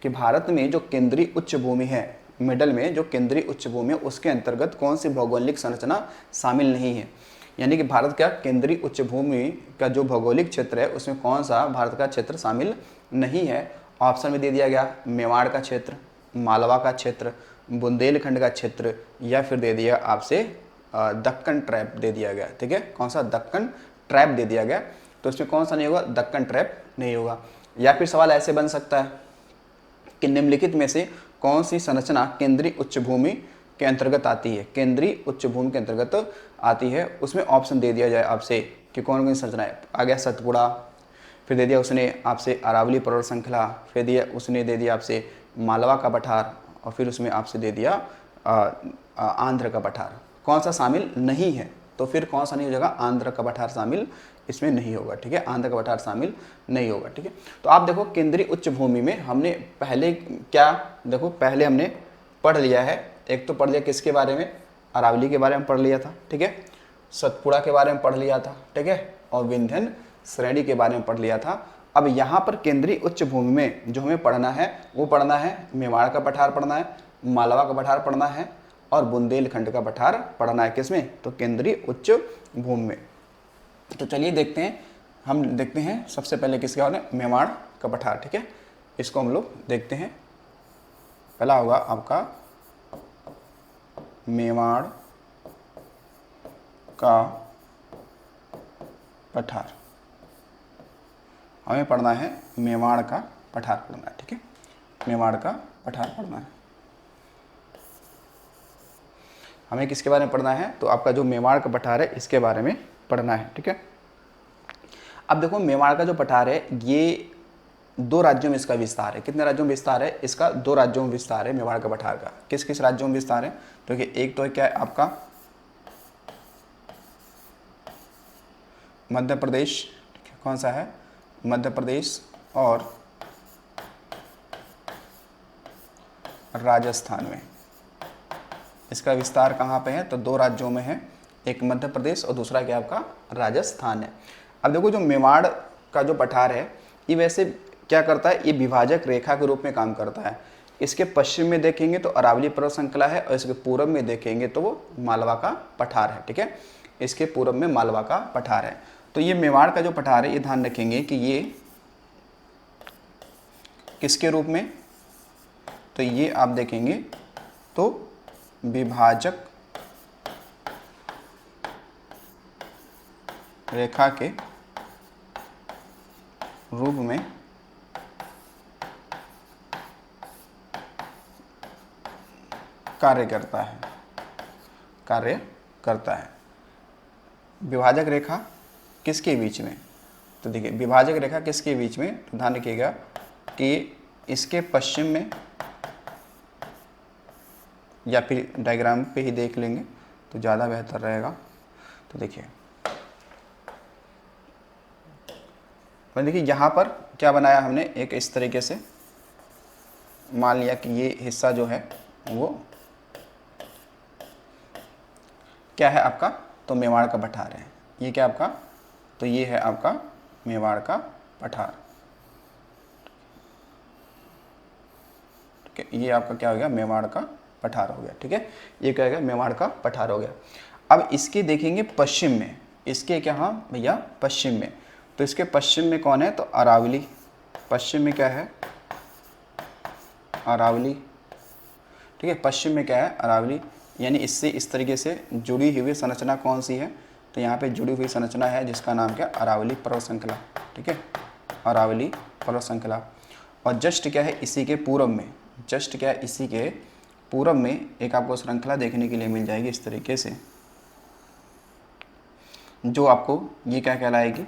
कि भारत में जो केंद्रीय उच्च भूमि है, मिडल में जो केंद्रीय उच्च भूमि है, उसके अंतर्गत कौन सी भौगोलिक संरचना शामिल नहीं है। यानी कि भारत का केंद्रीय उच्च भूमि का जो भौगोलिक क्षेत्र है उसमें कौन सा भारत का क्षेत्र शामिल नहीं है। ऑप्शन में दे दिया गया मेवाड़ का क्षेत्र, मालवा का क्षेत्र, बुंदेलखंड का क्षेत्र, या फिर दे दिया आपसे दक्कन ट्रैप दे दिया गया। ठीक है, कौन सा? दक्कन ट्रैप दे दिया गया। तो इसमें कौन सा नहीं होगा? दक्कन ट्रैप नहीं होगा। या फिर सवाल ऐसे बन सकता है कि निम्नलिखित में से कौन सी संरचना केंद्रीय उच्च भूमि के अंतर्गत आती है, केंद्रीय उच्च भूमि के अंतर्गत आती है। उसमें ऑप्शन दे दिया जाए आपसे कि कौन कौन सी संरचना है। आ गया सतपुड़ा, फिर दे दिया उसने आपसे अरावली पर्वत श्रृंखला, फिर दिया उसने दे दिया आपसे मालवा का पठार, और फिर उसमें आपसे दे दिया आंध्र का पठार। कौन सा शामिल नहीं है? तो फिर कौन सा नहीं हो जाएगा? आंध्र का पठार शामिल इसमें नहीं होगा। ठीक है, आंध्र का पठार शामिल नहीं होगा। ठीक है, तो आप देखो केंद्रीय उच्च भूमि में हमने पहले क्या, देखो पहले हमने पढ़ लिया है। एक तो पढ़ लिया किसके बारे में? अरावली के बारे में पढ़ लिया था। ठीक है, सतपुड़ा के बारे में पढ़ लिया था। ठीक है, और विंध्यन श्रेणी के बारे में पढ़ लिया था। अब यहाँ पर केंद्रीय उच्च भूमि में जो हमें पढ़ना है वो पढ़ना है मेवाड़ का पठार पढ़ना है, मालवा का पठार पढ़ना है, और बुंदेलखंड का पठार पढ़ना है। किसमें? तो केंद्रीय उच्च भूमि में। तो चलिए देखते हैं, हम देखते हैं सबसे पहले किसके बारे में? मेवाड़ का पठार। ठीक है, इसको हम लोग देखते हैं। पहला होगा आपका मेवाड़ का पठार। हमें पढ़ना है मेवाड़ का पठार पढ़ना है। ठीक है, मेवाड़ का पठार पढ़ना है। हमें किसके बारे में पढ़ना है? तो आपका जो मेवाड़ का पठार है इसके बारे में पढ़ना है। ठीक है, अब देखो मेवाड़ का जो पठार है ये 2 राज्यों में इसका विस्तार है। कितने राज्यों में विस्तार है इसका? 2 राज्यों में विस्तार है मेवाड़ का पठार का। किस किस राज्यों में विस्तार है? तो एक तो क्या है आपका मध्य प्रदेश, कौन सा है? मध्य प्रदेश और राजस्थान में। इसका विस्तार कहाँ पे है? तो 2 राज्यों में है, एक मध्य प्रदेश और दूसरा क्या आपका राजस्थान है। अब देखो जो मेवाड़ का जो पठार है ये वैसे क्या करता है? ये विभाजक रेखा के रूप में काम करता है। इसके पश्चिम में देखेंगे तो अरावली पर्वत श्रृंखला है, और इसके पूर्व में देखेंगे तो वो मालवा का पठार है। ठीक है, इसके पूर्व में मालवा का पठार है। तो ये मेवाड़ का जो पठार है ये ध्यान रखेंगे कि ये किसके रूप में? तो ये आप देखेंगे तो विभाजक रेखा के रूप में कार्य करता है। विभाजक रेखा किसके बीच में? तो देखिए विभाजक रेखा किसके बीच में? तो ध्यान रखिएगा कि इसके पश्चिम में, या फिर डायग्राम पे ही देख लेंगे तो ज़्यादा बेहतर रहेगा। तो देखिए यहाँ पर क्या बनाया हमने, एक इस तरीके से मान लिया कि ये हिस्सा जो है वो क्या है आपका? तो मेवाड़ का पठार है। ये क्या आपका? तो ये है आपका मेवाड़ का पठार। ठीक है, ये आपका क्या हो गया? मेवाड़ का पठार हो गया। ठीक है, ये क्या हो गया? मेवाड़ का पठार हो गया। अब इसके देखेंगे पश्चिम में, इसके क्या? हाँ भैया पश्चिम में। तो इसके पश्चिम में कौन है? तो अरावली। पश्चिम में क्या है? अरावली। ठीक है, पश्चिम में क्या है? अरावली। यानी इससे इस तरीके से जुड़ी हुई संरचना कौन सी है? तो यहाँ पे जुड़ी हुई संरचना है जिसका नाम क्या? अरावली पर्वत श्रृंखला। ठीक है, अरावली पर्वत श्रृंखला। और जस्ट क्या है? इसी के पूर्व में, जस्ट क्या है? इसी के पूर्व में एक आपको श्रृंखला देखने के लिए मिल जाएगी इस तरीके से, जो आपको ये क्या कहलाएगी?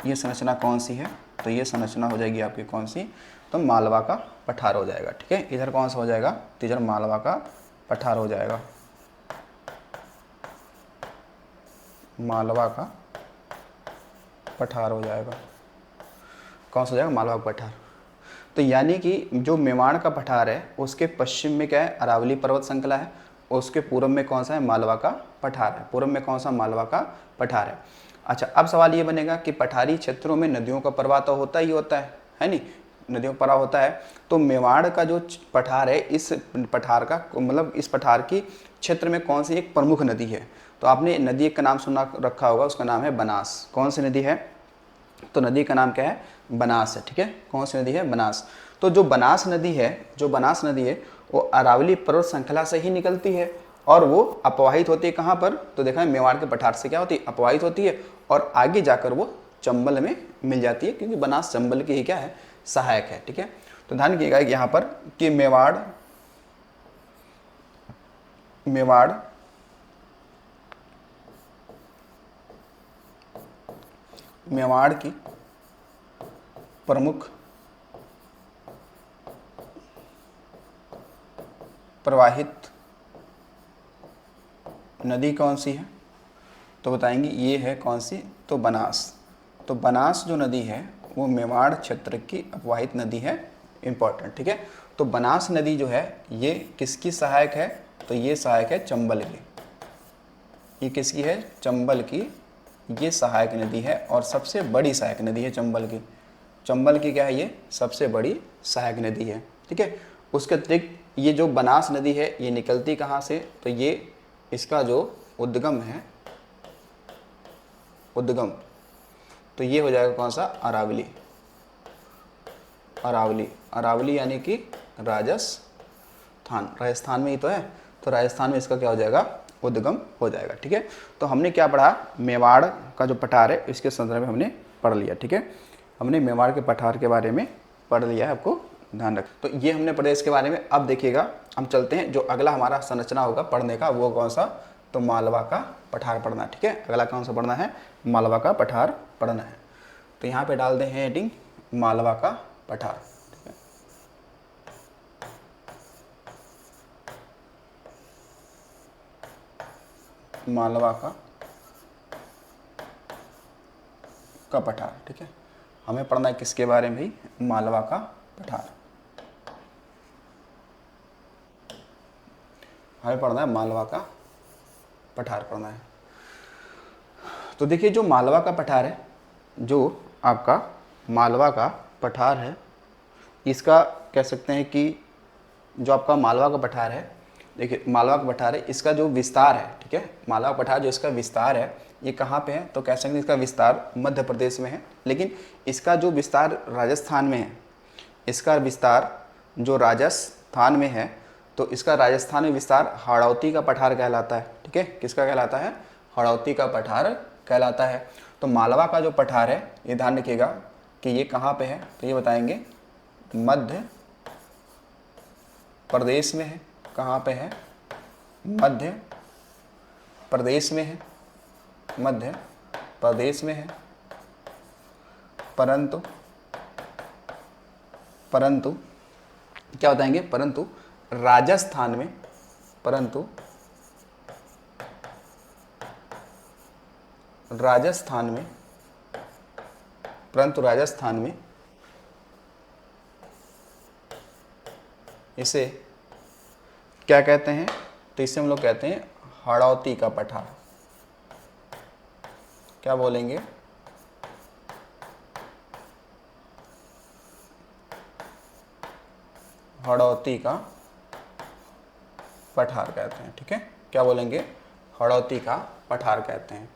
ये संरचना कौन सी है? तो ये संरचना हो जाएगी आपकी कौन सी? तो मालवा का पठार हो जाएगा। ठीक है, इधर कौन सा हो जाएगा? तो इधर मालवा का पठार हो जाएगा। मालवा का पठार हो जाएगा। कौन सा हो जाएगा? मालवा का पठार। तो यानी कि जो मेवाड़ का पठार है उसके पश्चिम में क्या है? अरावली पर्वत श्रृंखला है। उसके पूर्व में कौन सा है? मालवा का पठार है। पूर्व में कौन सा? मालवा का पठार है। अच्छा, अब सवाल ये बनेगा कि पठारी क्षेत्रों में नदियों का प्रवाह तो होता ही होता है नहीं? नदियों का प्रवाह होता है। तो मेवाड़ का जो पठार है, इस पठार का मतलब इस पठार की क्षेत्र में कौन सी एक प्रमुख नदी है? तो आपने नदी का नाम सुना रखा होगा, उसका नाम है बनास। कौन सी नदी है? तो नदी का नाम क्या है? बनास है। ठीक है, कौन सी नदी है? बनास। तो जो बनास नदी है वो अरावली पर्वत श्रृंखला से ही निकलती है और वो अपवाहित होती है कहाँ पर? तो देखा है मेवाड़ के पठार से क्या होती है? अपवाहित होती है और आगे जाकर वो चंबल में मिल जाती है, क्योंकि बनास चंबल की ही क्या है? सहायक है। ठीक है, तो ध्यान रखिएगा यहाँ पर कि मेवाड़ की प्रमुख प्रवाहित नदी कौन सी है? तो बताएंगे ये है कौन सी? तो बनास। तो बनास जो नदी है वो मेवाड़ क्षेत्र की अपवाहित नदी है। इंपॉर्टेंट। ठीक है, तो बनास नदी जो है ये किसकी सहायक है? तो ये सहायक है चंबल की। ये किसकी है? चंबल की। ये सहायक नदी है और सबसे बड़ी सहायक नदी है चंबल की। चंबल की क्या है? ये सबसे बड़ी सहायक नदी है। ठीक है, उसके अतिरिक्त ये जो बनास नदी है ये निकलती कहाँ से? तो ये इसका जो उद्गम है, उद्गम, तो ये हो जाएगा कौन सा? अरावली। अरावली यानी कि राजस्थान में ही तो है, तो राजस्थान में इसका क्या हो जाएगा? उद्गम हो जाएगा। ठीक है, तो हमने क्या पढ़ा? मेवाड़ का जो पठार है इसके संदर्भ में हमने पढ़ लिया। ठीक है, हमने मेवाड़ के पठार के बारे में पढ़ लिया है, आपको ध्यान रख। तो ये हमने प्रदेश के बारे में। अब देखिएगा, हम चलते हैं, जो अगला हमारा संरचना होगा पढ़ने का वो कौन सा? तो मालवा का पठार पढ़ना। ठीक है, अगला कौन सा पढ़ना है? मालवा का पठार पढ़ना है। तो यहाँ पे डाल दें हेडिंग मालवा का पठार। ठीक है, मालवा का पठार। ठीक है, हमें पढ़ना है किसके बारे में भी? मालवा का पठार। हमें पढ़ना है मालवा का पठार पढ़ना है। तो देखिए, जो मालवा का पठार है, जो आपका मालवा का पठार है, इसका कह सकते हैं कि जो आपका मालवा का पठार है, देखिए मालवा का पठार है, इसका जो विस्तार है, ठीक है, मालवा का पठार जो इसका विस्तार है ये कहाँ पे है? तो कह सकते हैं इसका विस्तार मध्य प्रदेश में है, लेकिन इसका जो विस्तार राजस्थान में है, इसका विस्तार जो राजस्थान में है, तो इसका राजस्थान में विस्तार हाड़ौती का पठार कहलाता है। ठीक है, किसका कहलाता है? हाड़ौती का पठार कहलाता है। तो मालवा का जो पठार है ये ध्यान रखिएगा कि ये कहाँ पे है? तो ये बताएंगे मध्य प्रदेश में है। कहाँ पे है? मध्य प्रदेश में है। मध्य प्रदेश में है। परंतु क्या बताएंगे? परंतु राजस्थान में, परंतु राजस्थान में इसे क्या कहते हैं? तो इसे हम लोग कहते हैं हाड़ौती का पठार। क्या बोलेंगे? हाड़ौती का पठार कहते हैं। ठीक है, क्या बोलेंगे? हाड़ौती का पठार कहते हैं।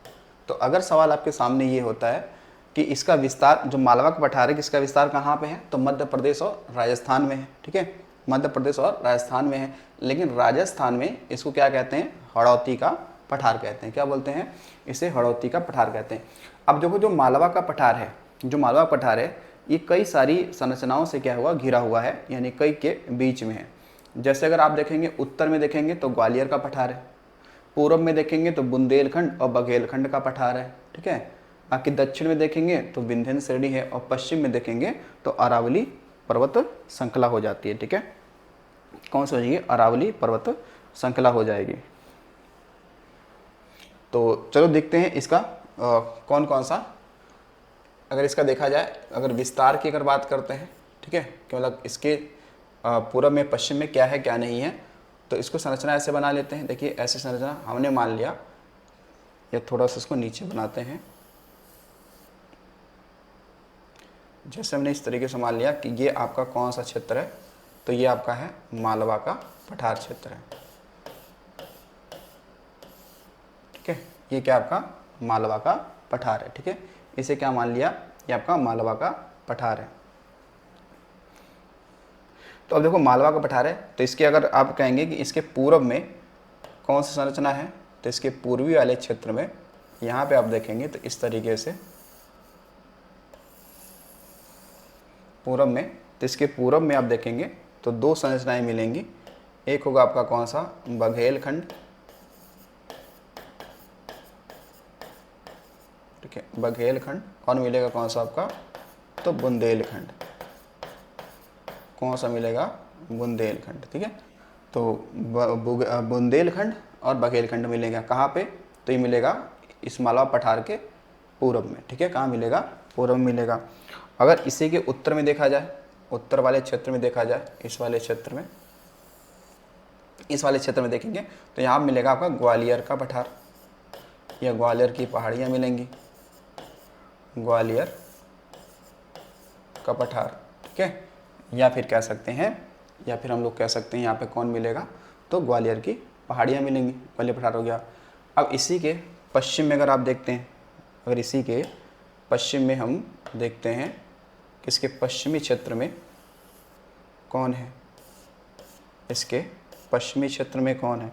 तो अगर सवाल आपके सामने ये होता है कि इसका विस्तार, जो मालवा का पठार है, किसका विस्तार कहाँ पे है? तो मध्य प्रदेश और राजस्थान में है। ठीक है, मध्य प्रदेश और राजस्थान में है, लेकिन राजस्थान में इसको क्या कहते हैं? हाड़ौती का पठार कहते हैं। क्या बोलते हैं? इसे हाड़ौती का पठार कहते हैं। अब देखो, जो मालवा का पठार है, जो मालवा पठार है, ये कई सारी संरचनाओं से क्या हुआ? घिरा हुआ है, यानी कई के बीच में है। जैसे अगर आप देखेंगे, उत्तर में देखेंगे तो ग्वालियर का पठार है, पूर्व में देखेंगे तो बुंदेलखंड और बघेलखंड का पठार है। ठीक है, बाकी दक्षिण में देखेंगे तो विंध्य श्रेणी है और पश्चिम में देखेंगे तो अरावली पर्वत श्रृंखला हो जाती है। ठीक है, कौन सी हो जाएगी? अरावली पर्वत श्रृंखला हो जाएगी। तो चलो देखते हैं इसका कौन कौन सा अगर इसका देखा जाए, अगर विस्तार की अगर बात करते हैं, ठीक है, कि मतलब इसके पूर्व में पश्चिम में क्या है क्या नहीं है, तो इसको संरचना ऐसे बना लेते हैं। देखिए ऐसे संरचना हमने मान लिया, या थोड़ा सा इसको नीचे बनाते हैं। जैसे हमने इस तरीके से मान लिया कि ये आपका कौन सा क्षेत्र है, तो ये आपका है मालवा का पठार क्षेत्र है, ठीक है। ये क्या आपका मालवा का पठार है, ठीक है। इसे क्या मान लिया, ये आपका मालवा का पठार है। तो अब देखो मालवा का पठार है, तो इसके अगर आप कहेंगे कि इसके पूर्व में कौन सी संरचना है, तो इसके पूर्वी वाले क्षेत्र में यहाँ पे आप देखेंगे तो इस तरीके से पूरब में, तो इसके पूरब में आप देखेंगे तो दो संरचनाएं मिलेंगी। एक होगा आपका कौन सा, बघेलखंड, ठीक है, बघेलखंड, और मिलेगा कौन सा आपका, तो बुंदेलखंड। कौन सा मिलेगा, बुंदेलखंड, ठीक है। तो बुंदेलखंड और बघेलखंड मिलेगा कहाँ पे, तो ये मिलेगा इस मालवा पठार के पूरब में, ठीक है। कहाँ मिलेगा, पूरब में मिलेगा। अगर इसी के उत्तर में देखा जाए, उत्तर वाले क्षेत्र में देखा जाए, इस वाले क्षेत्र में, इस वाले क्षेत्र में देखेंगे तो यहाँ मिलेगा आपका ग्वालियर का पठार, या ग्वालियर की पहाड़ियाँ मिलेंगी, ग्वालियर का पठार, ठीक है। या फिर कह सकते हैं, या फिर हम लोग कह सकते हैं यहाँ पे कौन मिलेगा, तो ग्वालियर की पहाड़ियाँ मिलेंगी, ग्वालियर पठार हो गया। अब इसी के पश्चिम में अगर आप देखते हैं, अगर इसी के पश्चिम में हम देखते हैं कि इसके पश्चिमी क्षेत्र में कौन है, इसके पश्चिमी क्षेत्र में कौन है,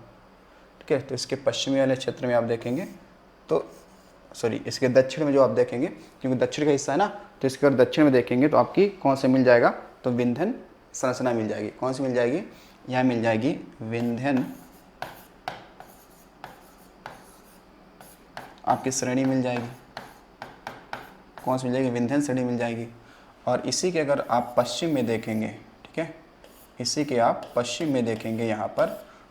ठीक है। तो इसके पश्चिमी वाले क्षेत्र में आप देखेंगे तो सॉरी, इसके दक्षिण में जो आप देखेंगे, क्योंकि दक्षिण का हिस्सा है ना, तो इसके अगर दक्षिण में देखेंगे तो आपकी कौन से मिल जाएगा, तो विंध्यन संरचना मिल जाएगी। कौन सी मिल जाएगी, यहाँ मिल जाएगी विंध्यन आपकी श्रेणी मिल जाएगी। कौन सी मिल जाएगी, विंध्यन श्रेणी मिल जाएगी। और इसी के अगर आप पश्चिम में देखेंगे, ठीक है, इसी के आप पश्चिम में देखेंगे यहाँ पर,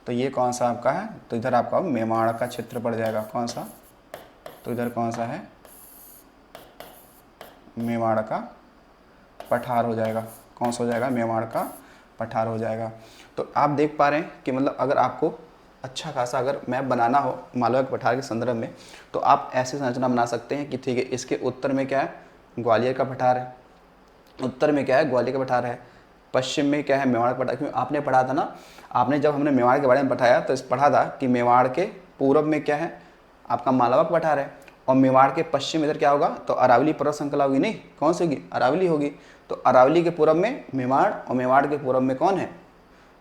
तो ये कौन सा आपका है, तो इधर आपका मेवाड़ का क्षेत्र पड़ जाएगा। कौन सा, तो इधर कौन सा है, मेवाड़ का पठार हो जाएगा। कौन सा हो जाएगा, मेवाड़ का पठार हो जाएगा। तो आप देख पा रहे हैं कि मतलब अगर आपको अच्छा खासा अगर मैप बनाना हो मालवा के पठार के संदर्भ में, तो आप ऐसी संरचना बना सकते हैं कि ठीक है, इसके उत्तर में क्या है, ग्वालियर का पठार है, उत्तर में क्या है, ग्वालियर का पठार है, पश्चिम में क्या है, मेवाड़ का पठार। क्योंकि आपने पढ़ा था ना, आपने जब हमने मेवाड़ के बारे में बताया तो इस पढ़ा था कि मेवाड़ के पूरब में क्या है, आपका मालवा का पठार है, और मेवाड़ के पश्चिम इधर क्या होगा, तो अरावली पर्वत श्रृंखला होगी। नहीं, कौन सी होगी, अरावली होगी। तो अरावली के पूरब में मेवाड़, और मेवाड़ के पूरब में कौन है,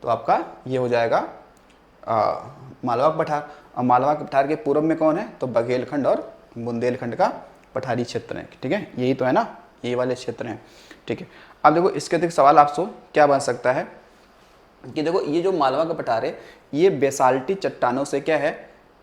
तो आपका ये हो जाएगा मालवा का पठार। और मालवा के पठार के पूरब में कौन है, तो बघेलखंड और बुंदेलखंड का पठारी क्षेत्र है, ठीक है। यही तो है ना, ये वाले क्षेत्र हैं, ठीक है। अब देखो इसके अधिक सवाल आपसे क्या बन सकता है कि देखो ये जो मालवा का पठार है, ये बेसाल्टी चट्टानों से क्या है,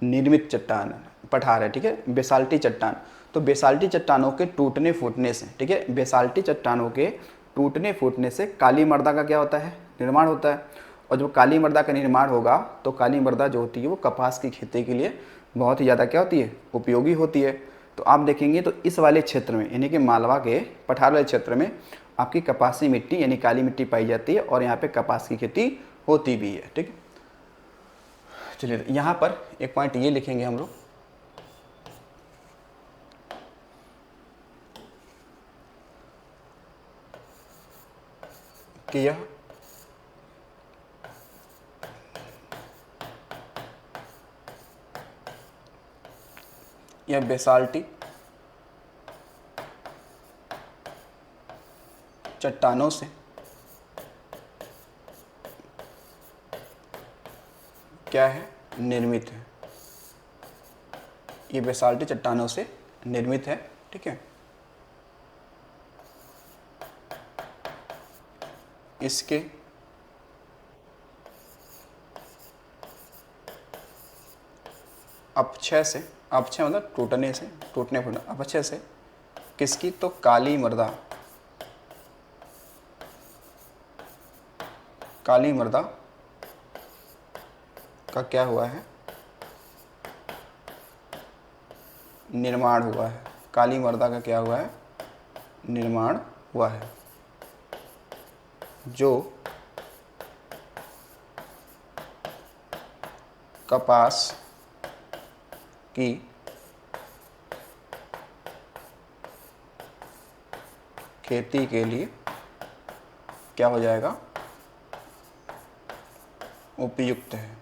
निर्मित चट्टान पठार है, ठीक है, बेसाल्टी चट्टान। तो बेसाल्टी चट्टानों के टूटने फूटने से, ठीक है, बेसाल्टी चट्टानों के टूटने फूटने से काली मृदा का क्या होता है, निर्माण होता है। और जब काली मृदा का निर्माण होगा तो काली मृदा जो होती है वो कपास की खेती के लिए बहुत ही ज़्यादा क्या होती है, उपयोगी होती है। तो आप देखेंगे तो इस वाले क्षेत्र में, यानी कि मालवा के पठार वाले क्षेत्र में आपकी कपासी मिट्टी यानी काली मिट्टी पाई जाती है, और यहाँ पे कपास की खेती होती भी है, ठीक है। चलिए यहाँ पर एक पॉइंट ये लिखेंगे हम लोग कि यह बेसाल्टी चट्टानों से क्या है, निर्मित है। ये बेसाल्टी चट्टानों से निर्मित है, ठीक है। इसके अपक्षय से, अपक्षय मतलब टूटने से, टूटने फूटने, अपक्षय से किसकी, तो काली मृदा, काली मृदा का क्या हुआ है, निर्माण हुआ है। काली मृदा का क्या हुआ है, निर्माण हुआ है, जो कपास की खेती के लिए क्या हो जाएगा, उपयुक्त है।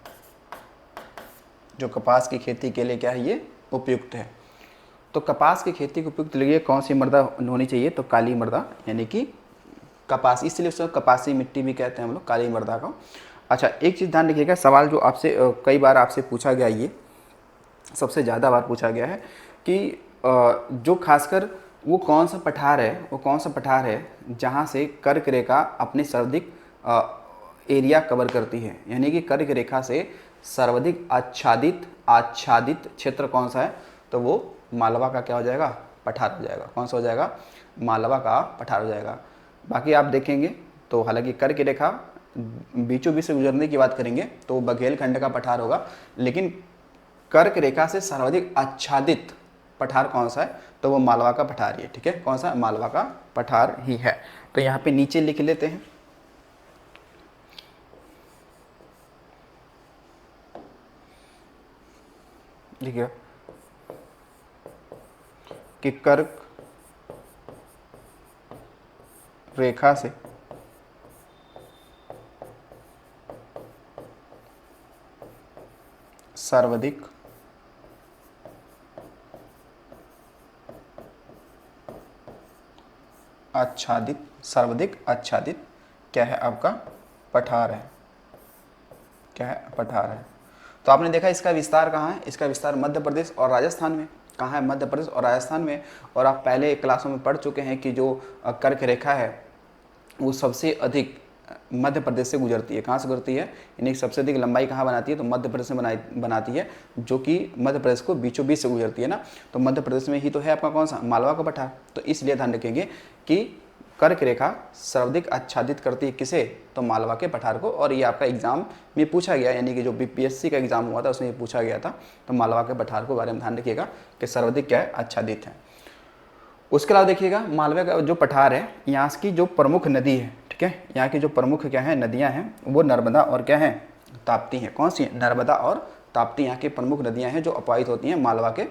जो कपास की खेती के लिए क्या है, ये उपयुक्त है। तो कपास की खेती को उपयुक्त लिए कौन सी मृदा होनी चाहिए, तो काली मृदा, यानी कि कपास, इसलिए उसको कपासी मिट्टी भी कहते हैं हम लोग, काली मृदा का। अच्छा, एक चीज़ ध्यान रखिएगा, सवाल जो आपसे कई बार आपसे पूछा गया, ये सबसे ज़्यादा बार पूछा गया है कि जो खासकर वो कौन सा पठार है, वो कौन सा पठार है जहाँ से कर्क रेखा अपने सर्वाधिक एरिया कवर करती है, यानी कि कर्क रेखा से सर्वाधिक आच्छादित क्षेत्र कौन सा है, तो वो मालवा का क्या हो जाएगा, पठार हो जाएगा। कौन सा हो जाएगा, मालवा का पठार हो जाएगा। बाकी आप देखेंगे तो हालांकि कर्क रेखा बीचों बीच से गुजरने की बात करेंगे तो बघेलखंड का पठार होगा, लेकिन कर्क रेखा से सर्वाधिक आच्छादित पठार कौन सा है, तो वो मालवा का पठार ही है। ठीक है, कौन सा, मालवा का पठार ही है। तो यहाँ पे नीचे लिख लेते हैं, देखिए कि कर्क रेखा से सर्वाधिक आच्छादित क्या है, आपका पठार है। क्या है, पठार है। तो आपने देखा इसका विस्तार कहाँ है, इसका विस्तार मध्य प्रदेश और राजस्थान में। कहाँ है, मध्य प्रदेश और राजस्थान में। और आप पहले क्लासों में पढ़ चुके हैं कि जो कर्क रेखा है वो सबसे अधिक मध्य प्रदेश से गुजरती है। कहाँ से गुजरती है, यानी सबसे अधिक लंबाई कहाँ बनाती है, तो मध्य प्रदेश में बनाती है, जो कि मध्य प्रदेश को बीचों बीच से गुजरती है ना। तो मध्य प्रदेश में ही तो है आपका कौन सा, मालवा का पठार। तो इसलिए ध्यान रखेंगे कि कर्क रेखा सर्वाधिक आच्छादित करती है किसे, तो मालवा के पठार को। और ये आपका एग्जाम में पूछा गया, यानी कि जो बीपीएससी का एग्जाम हुआ था उसमें ये पूछा गया था। तो मालवा के पठार को बारे में ध्यान रखिएगा कि सर्वाधिक क्या है, आच्छादित है। उसके अलावा देखिएगा मालवा का जो पठार है, यहाँ की जो प्रमुख नदी है, ठीक है, यहाँ की जो प्रमुख क्या है, नदियाँ हैं, वो नर्मदा और क्या है, ताप्ती हैं। कौन सी है, नर्मदा और ताप्ती यहाँ की प्रमुख नदियाँ हैं जो अपवाहित होती हैं मालवा के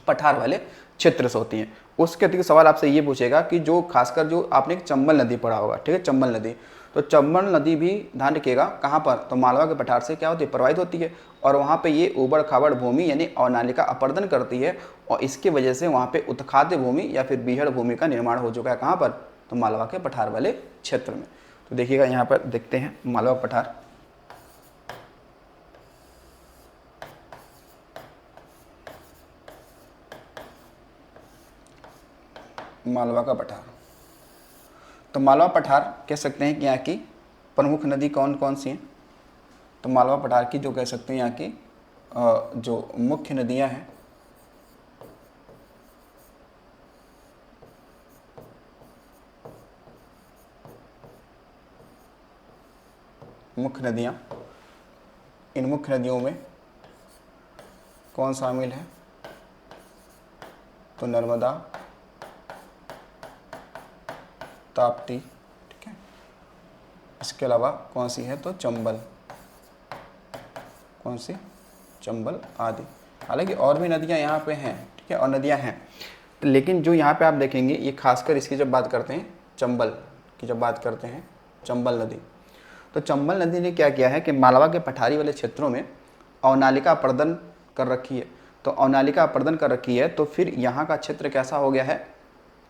पठार वाले क्षेत्र से होती हैं। उसके अतिरिक्त सवाल आपसे ये पूछेगा कि जो खासकर जो आपने चंबल नदी पढ़ा होगा, ठीक है, चंबल नदी, तो चंबल नदी भी ध्यान रखिएगा कहाँ पर, तो मालवा के पठार से क्या होती है, प्रवाहित होती है। और वहाँ पे ये ऊबड़ खाबड़ भूमि यानी अवनालिका अपर्दन करती है, और इसकी वजह से वहाँ पे उत्खाद्य भूमि या फिर बीहड़ भूमि का निर्माण हो चुका है। कहाँ पर, तो मालवा के पठार वाले क्षेत्र में। तो देखिएगा यहाँ पर देखते हैं मालवा पठार, मालवा का पठार। तो मालवा पठार कह सकते हैं कि यहाँ की प्रमुख नदी कौन कौन सी हैं, तो मालवा पठार की जो कह सकते हैं यहाँ की जो मुख्य नदियाँ हैं, मुख्य नदियाँ, इन मुख्य नदियों में कौन शामिल है, तो नर्मदा, ताप्ती, ठीक है। इसके अलावा कौन सी है, तो चंबल, कौन सी, चंबल आदि। हालांकि और भी नदियां यहाँ पे हैं, ठीक है, और नदियां हैं, लेकिन जो यहाँ पे आप देखेंगे ये खासकर इसकी जब बात करते हैं चंबल की, जब बात करते हैं चंबल नदी, तो चंबल नदी ने क्या किया है कि मालवा के पठारी वाले क्षेत्रों में अवनालिका अपर्दन कर रखी है। तो अवनालिका अपर्दन कर रखी है, तो फिर यहाँ का क्षेत्र कैसा हो गया है,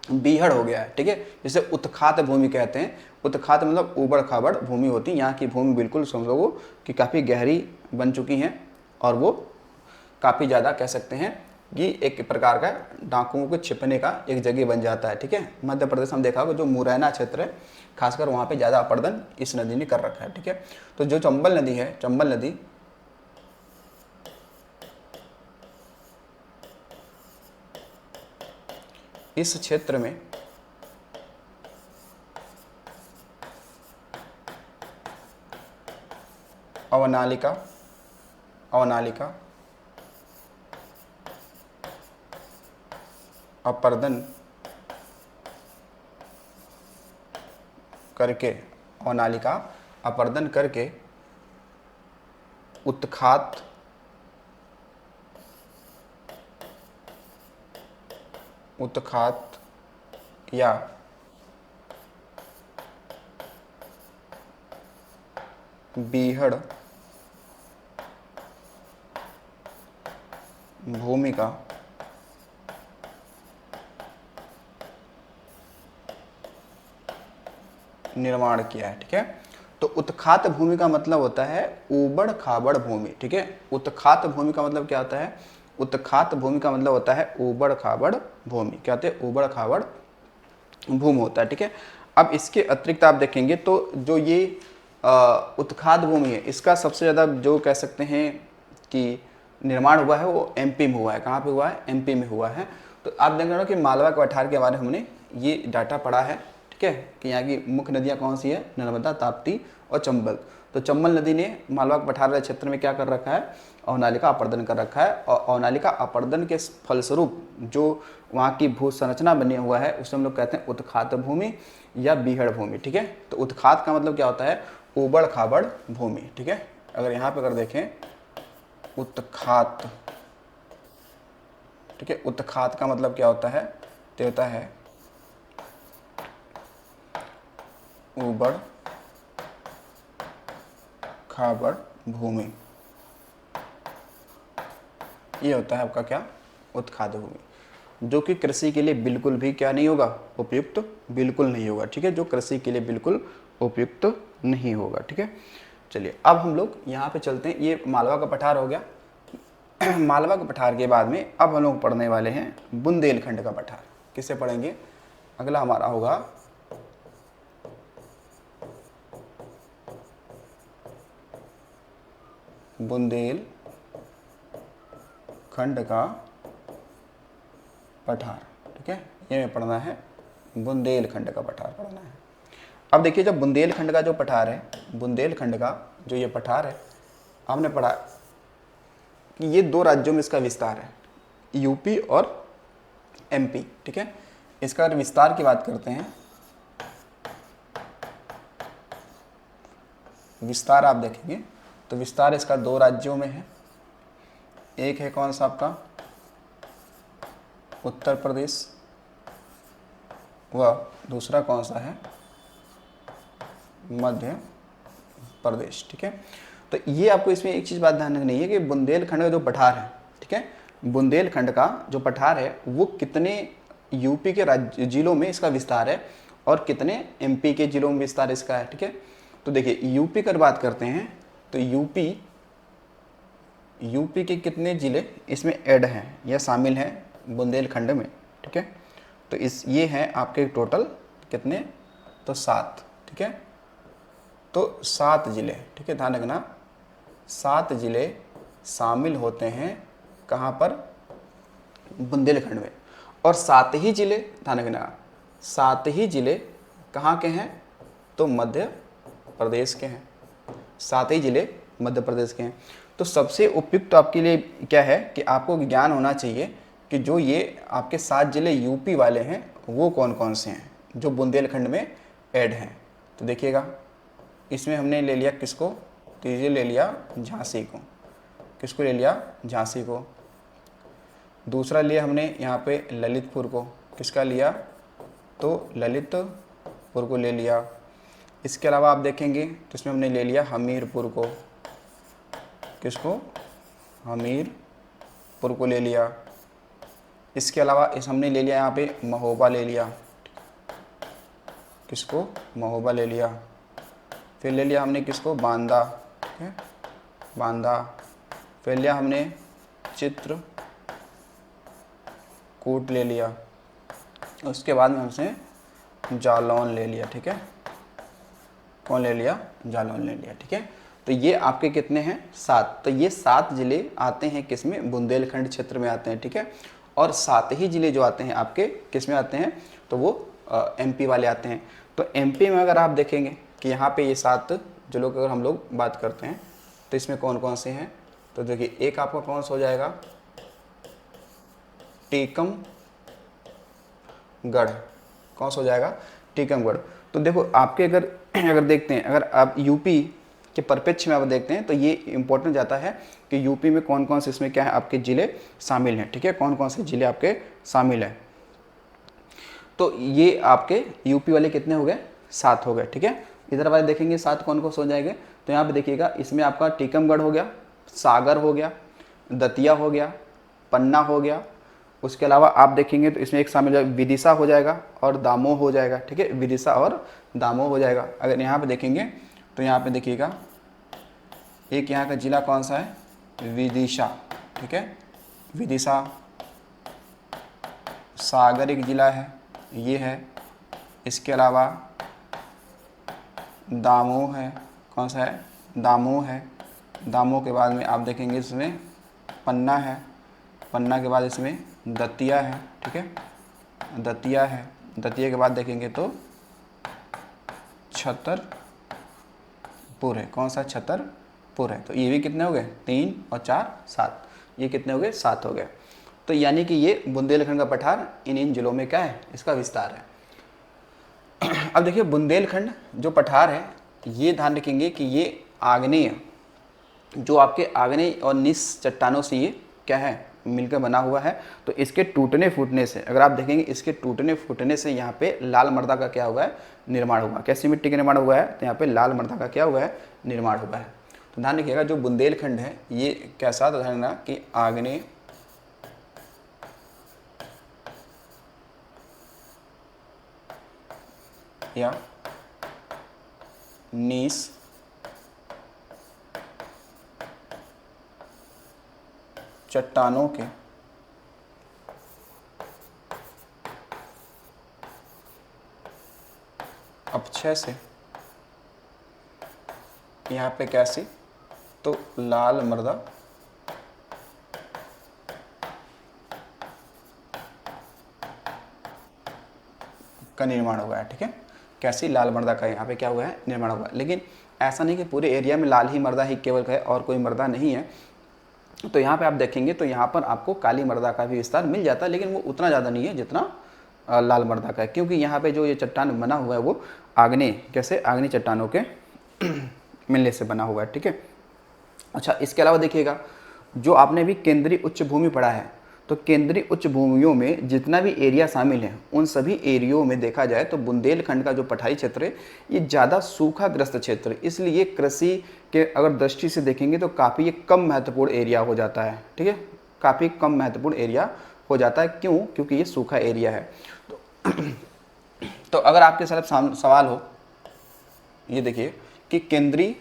बीहड़ हो गया है, ठीक है, जिसे उत्खात भूमि कहते हैं। उत्खात मतलब ऊबड़ खाबड़ भूमि होती है। यहाँ की भूमि बिल्कुल समझो कि काफ़ी गहरी बन चुकी हैं, और वो काफ़ी ज़्यादा कह सकते हैं कि एक प्रकार का डाकुओं को छिपने का एक जगह बन जाता है, ठीक है। मध्य प्रदेश में देखा होगा जो मुरैना क्षेत्र है, खासकर वहाँ पे ज़्यादा अपर्दन इस नदी ने कर रखा है, ठीक है। तो जो चंबल नदी है, चंबल नदी इस क्षेत्र में अवनालिका अपर्दन करके, अवनालिका अपर्दन करके उत्खात या बीहड़ भूमि का निर्माण किया है। ठीक है, तो उत्खात भूमि का मतलब होता है ऊबड़ खाबड़ भूमि। ठीक है, उत्खात भूमि का मतलब क्या होता है? उत्खात भूमि का मतलब होता है ऊबड़ खाबड़ भूमि। क्या होते हैं? ऊबड़ खाबड़ भूमि होता है। ठीक है, अब इसके अतिरिक्त आप देखेंगे तो जो ये उत्खात भूमि है, इसका सबसे ज़्यादा जो कह सकते हैं कि निर्माण हुआ है वो एमपी में हुआ है। कहाँ पे हुआ है? एमपी में हुआ है। तो आप देख रहे हो कि मालवा के पठार के बारे में हमने ये डाटा पढ़ा है। ठीक है, कि यहाँ की मुख्य नदियाँ कौन सी है? नर्मदा, ताप्ती और चंबल। तो चंबल नदी ने मालवा के पठार क्षेत्र में क्या कर रखा है? अवनालिका अपर्दन कर रखा है, और अवनालिका अपर्दन के फलस्वरूप जो वहाँ की भू संरचना बनी हुआ है उसे हम लोग कहते हैं उत्खात भूमि या बीहड़ भूमि। ठीक है, तो उत्खात का मतलब क्या होता है? ऊबड़ खाबड़ भूमि। ठीक है, अगर यहाँ पे अगर देखें उत्खात, ठीक है, उत्खात का मतलब क्या होता है? तो होता है ऊबड़ खाबड़ भूमि। ये होता है आपका क्या? उत्खात भूमि, जो कि कृषि के लिए बिल्कुल भी क्या नहीं होगा? उपयुक्त बिल्कुल नहीं होगा। ठीक है, जो कृषि के लिए बिल्कुल उपयुक्त नहीं होगा। ठीक है, चलिए अब हम लोग यहाँ पे चलते हैं। ये मालवा का पठार हो गया। मालवा के पठार के बाद में अब हम लोग पढ़ने वाले हैं बुंदेलखंड का पठार। किसे पढ़ेंगे? अगला हमारा होगा बुंदेलखंड का पठार। ठीक है, ये में पढ़ना है बुंदेलखंड का पठार पढ़ना है। अब देखिए, जब बुंदेलखंड का जो पठार है, बुंदेलखंड का जो ये पठार है, हमने पढ़ा कि ये दो राज्यों में इसका विस्तार है, यूपी और एमपी। ठीक है, इसका अगर विस्तार की बात करते हैं, विस्तार आप देखेंगे तो विस्तार इसका दो राज्यों में है। एक है कौन सा आपका? उत्तर प्रदेश, व दूसरा कौन सा है? मध्य प्रदेश। ठीक है, तो ये आपको इसमें एक चीज़ बात ध्यान रखनी है कि बुंदेलखंड का जो पठार है, ठीक है, बुंदेलखंड का जो पठार है वो कितने यूपी के राज्य जिलों में इसका विस्तार है और कितने एमपी के जिलों में विस्तार इसका है। ठीक है, तो देखिए यूपी की बात करते हैं तो यूपी के कितने ज़िले इसमें ऐड हैं या शामिल हैं बुंदेलखंड में। ठीक है, तो ये हैं आपके टोटल कितने? तो 7। ठीक है, तो 7 ज़िले। ठीक है, ध्यान रखना 7 ज़िले शामिल होते हैं कहाँ पर? बुंदेलखंड में। और 7 ही ज़िले, ध्यान रखना 7 ही ज़िले कहाँ के हैं? तो मध्य प्रदेश के हैं। 7 ही ज़िले मध्य प्रदेश के हैं। तो सबसे उपयुक्त आपके लिए क्या है कि आपको ज्ञान होना चाहिए कि जो ये आपके 7 ज़िले यूपी वाले हैं वो कौन कौन से हैं जो बुंदेलखंड में ऐड हैं। तो देखिएगा, इसमें हमने ले लिया किसको? तो ये ले लिया झांसी को। किसको ले लिया? झांसी को। दूसरा लिया हमने यहाँ पे ललितपुर को। किसका लिया? तो ललितपुर को ले लिया। इसके अलावा आप देखेंगे तो इसमें हमने ले लिया हमीरपुर को। किसको? हमीरपुर को ले लिया। इसके अलावा हमने ले लिया यहाँ पे महोबा ले लिया। किसको? महोबा ले लिया। फिर ले लिया हमने किसको? बांदा। ठीक है, बांदा। फिर लिया हमने चित्रकूट ले लिया। उसके बाद में हमसे जालौन ले लिया। ठीक है, कौन ले लिया? जालौन ले लिया। ठीक है, तो ये आपके कितने हैं? 7। तो ये 7 ज़िले आते हैं किस में? बुंदेलखंड क्षेत्र में आते हैं। ठीक है, और 7 ही ज़िले जो आते हैं आपके किस में आते हैं? तो वो एमपी वाले आते हैं। तो एमपी में अगर आप देखेंगे कि यहाँ पे ये 7 ज़िलों की अगर हम लोग बात करते हैं तो इसमें कौन कौन से हैं? तो देखिए, एक आपका कौन सा हो जाएगा? टीकमगढ़। कौन सा हो जाएगा? टीकमगढ़। तो देखो आपके अगर अगर देखते हैं, अगर आप यूपी के परिप्रेक्ष्य में आप देखते हैं तो ये इंपॉर्टेंट जाता है कि यूपी में कौन कौन से इसमें क्या है आपके ज़िले शामिल हैं, ठीक है, कौन कौन से ज़िले आपके शामिल हैं। तो ये आपके यूपी वाले कितने हो गए, 7 हो गए, ठीक है। इधर वाले देखेंगे 7 कौन कौन से हो जाएंगे, तो यहाँ पे देखिएगा इसमें आपका टीकमगढ़ हो गया, सागर हो गया, दतिया हो गया, पन्ना हो गया। उसके अलावा आप देखेंगे तो इसमें एक शामिल विदिशा हो जाएगा और दामोह हो जाएगा, ठीक है, विदिशा और दामोह हो जाएगा। अगर यहाँ पे देखेंगे तो यहाँ पे देखिएगा एक यहाँ का ज़िला कौन सा है, विदिशा, ठीक है, विदिशा। सागर एक ज़िला है, ये है। इसके अलावा दामोह है, कौन सा है, दामोह है। दामोह के बाद में आप देखेंगे इसमें पन्ना है, पन्ना के बाद इसमें दतिया है, ठीक है, दतिया है। दतिया के बाद देखेंगे तो छतरपुर है, कौन सा, छतरपुर है। तो ये भी कितने हो गए, 3 और 4 7, ये कितने हो गए, 7 हो गए। तो यानी कि ये बुंदेलखंड का पठार इन जिलों में क्या है, इसका विस्तार है। अब देखिए बुंदेलखंड जो पठार है, ये ध्यान रखेंगे कि ये आग्नेय, जो आपके आग्नेय और निस चट्टानों से ये क्या है, मिलकर बना हुआ है। तो इसके टूटने फूटने से, अगर आप देखेंगे इसके टूटने फूटने से यहाँ पे लाल मृदा का क्या हुआ है, निर्माण हुआ। कैसी मिट्टी का निर्माण हुआ है, तो यहाँ पे लाल मृदा का क्या हुआ है, निर्माण हुआ है। तो ध्यान रखिएगा जो बुंदेलखंड है ये कैसा, तो ध्यान रखना कि आग्नेय या नीस चट्टानों के अपक्षय से यहाँ पे कैसी, तो लाल मृदा का निर्माण हुआ है, ठीक है। कैसी, लाल मृदा का यहाँ पे क्या हुआ है, निर्माण हुआ है। लेकिन ऐसा नहीं कि पूरे एरिया में लाल ही मृदा ही केवल है और कोई मृदा नहीं है। तो यहाँ पे आप देखेंगे तो यहाँ पर आपको काली मृदा का भी विस्तार मिल जाता है, लेकिन वो उतना ज़्यादा नहीं है जितना लाल मृदा का है, क्योंकि यहाँ पे जो ये चट्टान बना हुआ है वो आग्नेय, कैसे, आग्नेय चट्टानों के मिलने से बना हुआ है, ठीक है। अच्छा, इसके अलावा देखिएगा जो आपने भी केंद्रीय उच्च भूमि पढ़ा है, तो केंद्रीय उच्च भूमियों में जितना भी एरिया शामिल है उन सभी एरियो में देखा जाए तो बुंदेलखंड का जो पठारी क्षेत्र है ये ज़्यादा सूखाग्रस्त क्षेत्र है, इसलिए कृषि के अगर दृष्टि से देखेंगे तो काफ़ी ये कम महत्वपूर्ण एरिया हो जाता है, ठीक है, काफ़ी कम महत्वपूर्ण एरिया हो जाता है। क्यों, क्योंकि ये सूखा एरिया है। तो अगर आपके साथ सवाल हो, ये देखिए कि केंद्रीय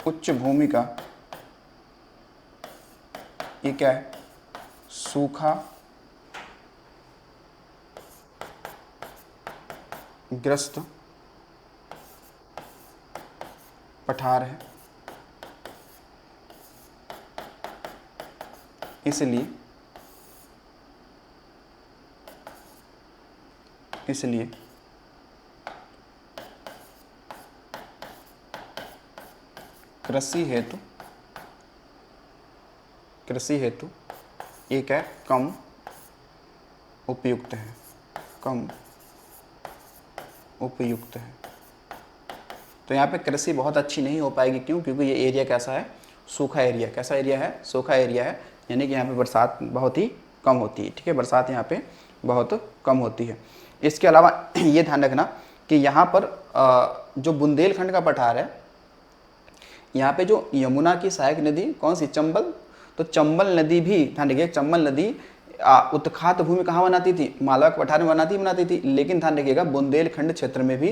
उच्च भूमि का ये क्या है, सूखा ग्रस्त पठार है, इसलिए कृषि हेतु ये क्या है, कम उपयुक्त है, कम उपयुक्त है। तो यहाँ पे कृषि बहुत अच्छी नहीं हो पाएगी। क्यों, क्योंकि ये एरिया कैसा है, सूखा एरिया। कैसा एरिया है, सूखा एरिया है, यानी कि यहाँ पे बरसात बहुत ही कम होती है, ठीक है, बरसात यहाँ पे बहुत कम होती है। इसके अलावा ये ध्यान रखना कि यहाँ पर जो बुंदेलखंड का पठार है, यहाँ पे जो यमुना की सहायक नदी कौन सी, चंबल, तो चंबल नदी भी, ध्यान रखिए, चंबल नदी उत्खात भूमि कहाँ बनाती थी, मालवा के पठार में बनाती थी। लेकिन ध्यान रखिएगा बुंदेलखंड क्षेत्र में भी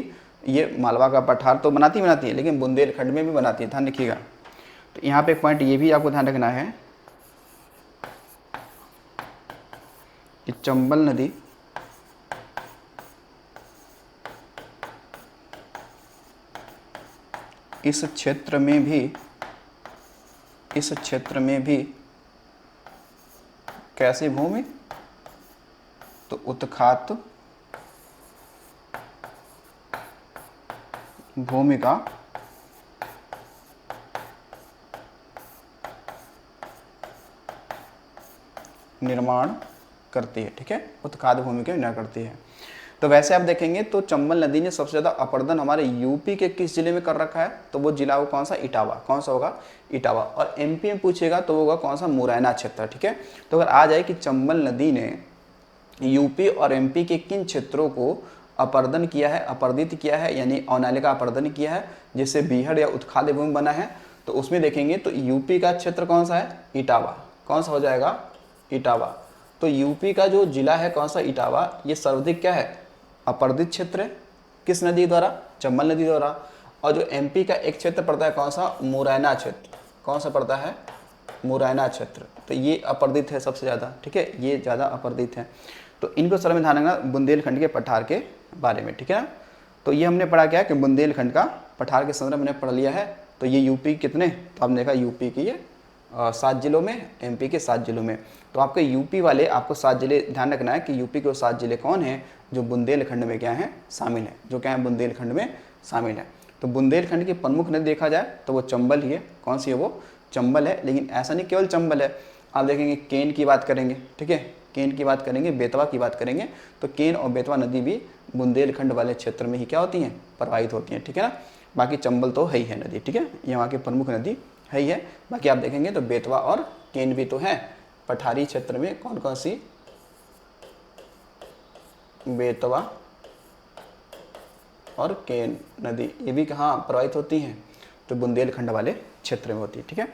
ये मालवा का पठार तो बनाती है, लेकिन बुंदेलखंड में भी बनाती है, ध्यान रखिएगा। तो यहाँ पे एक पॉइंट ये भी आपको ध्यान रखना है कि चंबल नदी इस क्षेत्र में भी कैसी भूमि, तो उत्खात भूमि का निर्माण करती है, ठीक है, उत्खाद भूमि का निर्माण करती है। तो वैसे आप देखेंगे तो चंबल नदी ने सबसे ज़्यादा अपरदन हमारे यूपी के किस जिले में कर रखा है, तो वो जिला वो कौन सा, इटावा। कौन सा होगा, इटावा। और एमपी में पूछेगा तो होगा कौन सा, मुरैना क्षेत्र, ठीक है। तो अगर आ जाए कि चंबल नदी ने यूपी और एमपी के किन क्षेत्रों को अपरदन किया है, अपरदित किया है, यानी औनाले का अपरदन किया है, जिससे बीहड़ या उत्खाद भूमि बना है, तो उसमें देखेंगे तो यूपी का क्षेत्र कौन सा है, इटावा। कौन सा हो जाएगा, इटावा। तो यूपी का जो जिला है कौन सा, इटावा, ये सर्वाधिक क्या है, अपरदित क्षेत्र है। किस नदी द्वारा, चंबल नदी द्वारा। और जो एमपी का एक क्षेत्र पड़ता है कौन सा, मुरैना क्षेत्र। कौन सा पड़ता है, मुरैना क्षेत्र। तो ये अपरदित है सबसे ज़्यादा, ठीक है, ये ज़्यादा अपरदित है। तो इनको सर में ध्यान रखना बुंदेलखंड के पठार के बारे में, ठीक है ना। तो ये हमने पढ़ा क्या कि बुंदेलखंड का पठार के संदर्भ में पढ़ लिया है। तो ये यूपी कितने, तो आपने देखा यूपी की ये 7 जिलों में, एमपी के 7 जिलों में। तो आपके यूपी वाले आपको 7 जिले ध्यान रखना है कि यूपी के 7 जिले कौन हैं, जो बुंदेलखंड में क्या है, शामिल है, जो क्या है, बुंदेलखंड में शामिल है। तो बुंदेलखंड की प्रमुख नदी देखा जाए तो वो चंबल ही है। कौन सी है वो, चंबल है। लेकिन ऐसा नहीं केवल चंबल है, आप देखेंगे केन की बात करेंगे, ठीक है, केन की बात करेंगे, बेतवा की बात करेंगे, तो केन और बेतवा नदी भी बुंदेलखंड वाले क्षेत्र में ही क्या होती हैं, प्रवाहित होती हैं, ठीक है ना। बाकी चंबल तो है ही है नदी, ठीक है, ये वहाँ की प्रमुख नदी है ही है। बाकी आप देखेंगे तो बेतवा और केन भी तो है पठारी क्षेत्र में। कौन कौन सी, बेतवा और केन नदी, ये भी कहाँ प्रवाहित होती हैं, तो बुंदेलखंड वाले क्षेत्र में होती है, ठीक है।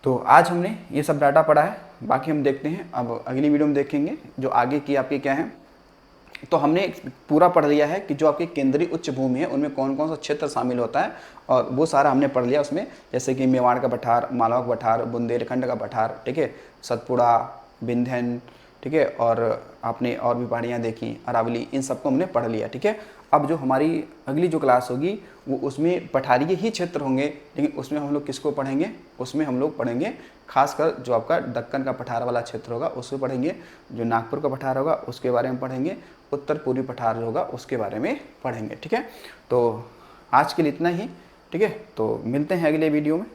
तो आज हमने ये सब डाटा पढ़ा है। बाकी हम देखते हैं अब अगली वीडियो में देखेंगे जो आगे की आपकी क्या है। तो हमने पूरा पढ़ लिया है कि जो आपकी केंद्रीय उच्च भूमि है उनमें कौन कौन सा क्षेत्र शामिल होता है, और वो सारा हमने पढ़ लिया उसमें, जैसे कि मेवाड़ का पठार, मालवा का पठार, बुंदेलखंड का पठार, ठीक है, सतपुड़ा, विंध्यन, ठीक है, और आपने और भी पहाड़ियाँ देखी, अरावली, इन सबको हमने पढ़ लिया, ठीक है। अब जो हमारी अगली जो क्लास होगी वो उसमें पठारी के ही क्षेत्र होंगे, लेकिन उसमें हम लोग किसको पढ़ेंगे, उसमें हम लोग पढ़ेंगे खासकर जो आपका दक्कन का पठार वाला क्षेत्र होगा उसको पढ़ेंगे, जो नागपुर का पठार होगा उसके बारे में पढ़ेंगे, उत्तर पूर्वी पठार जो होगा उसके बारे में पढ़ेंगे, ठीक है। तो आज के लिए इतना ही, ठीक है। तो मिलते हैं अगले वीडियो में।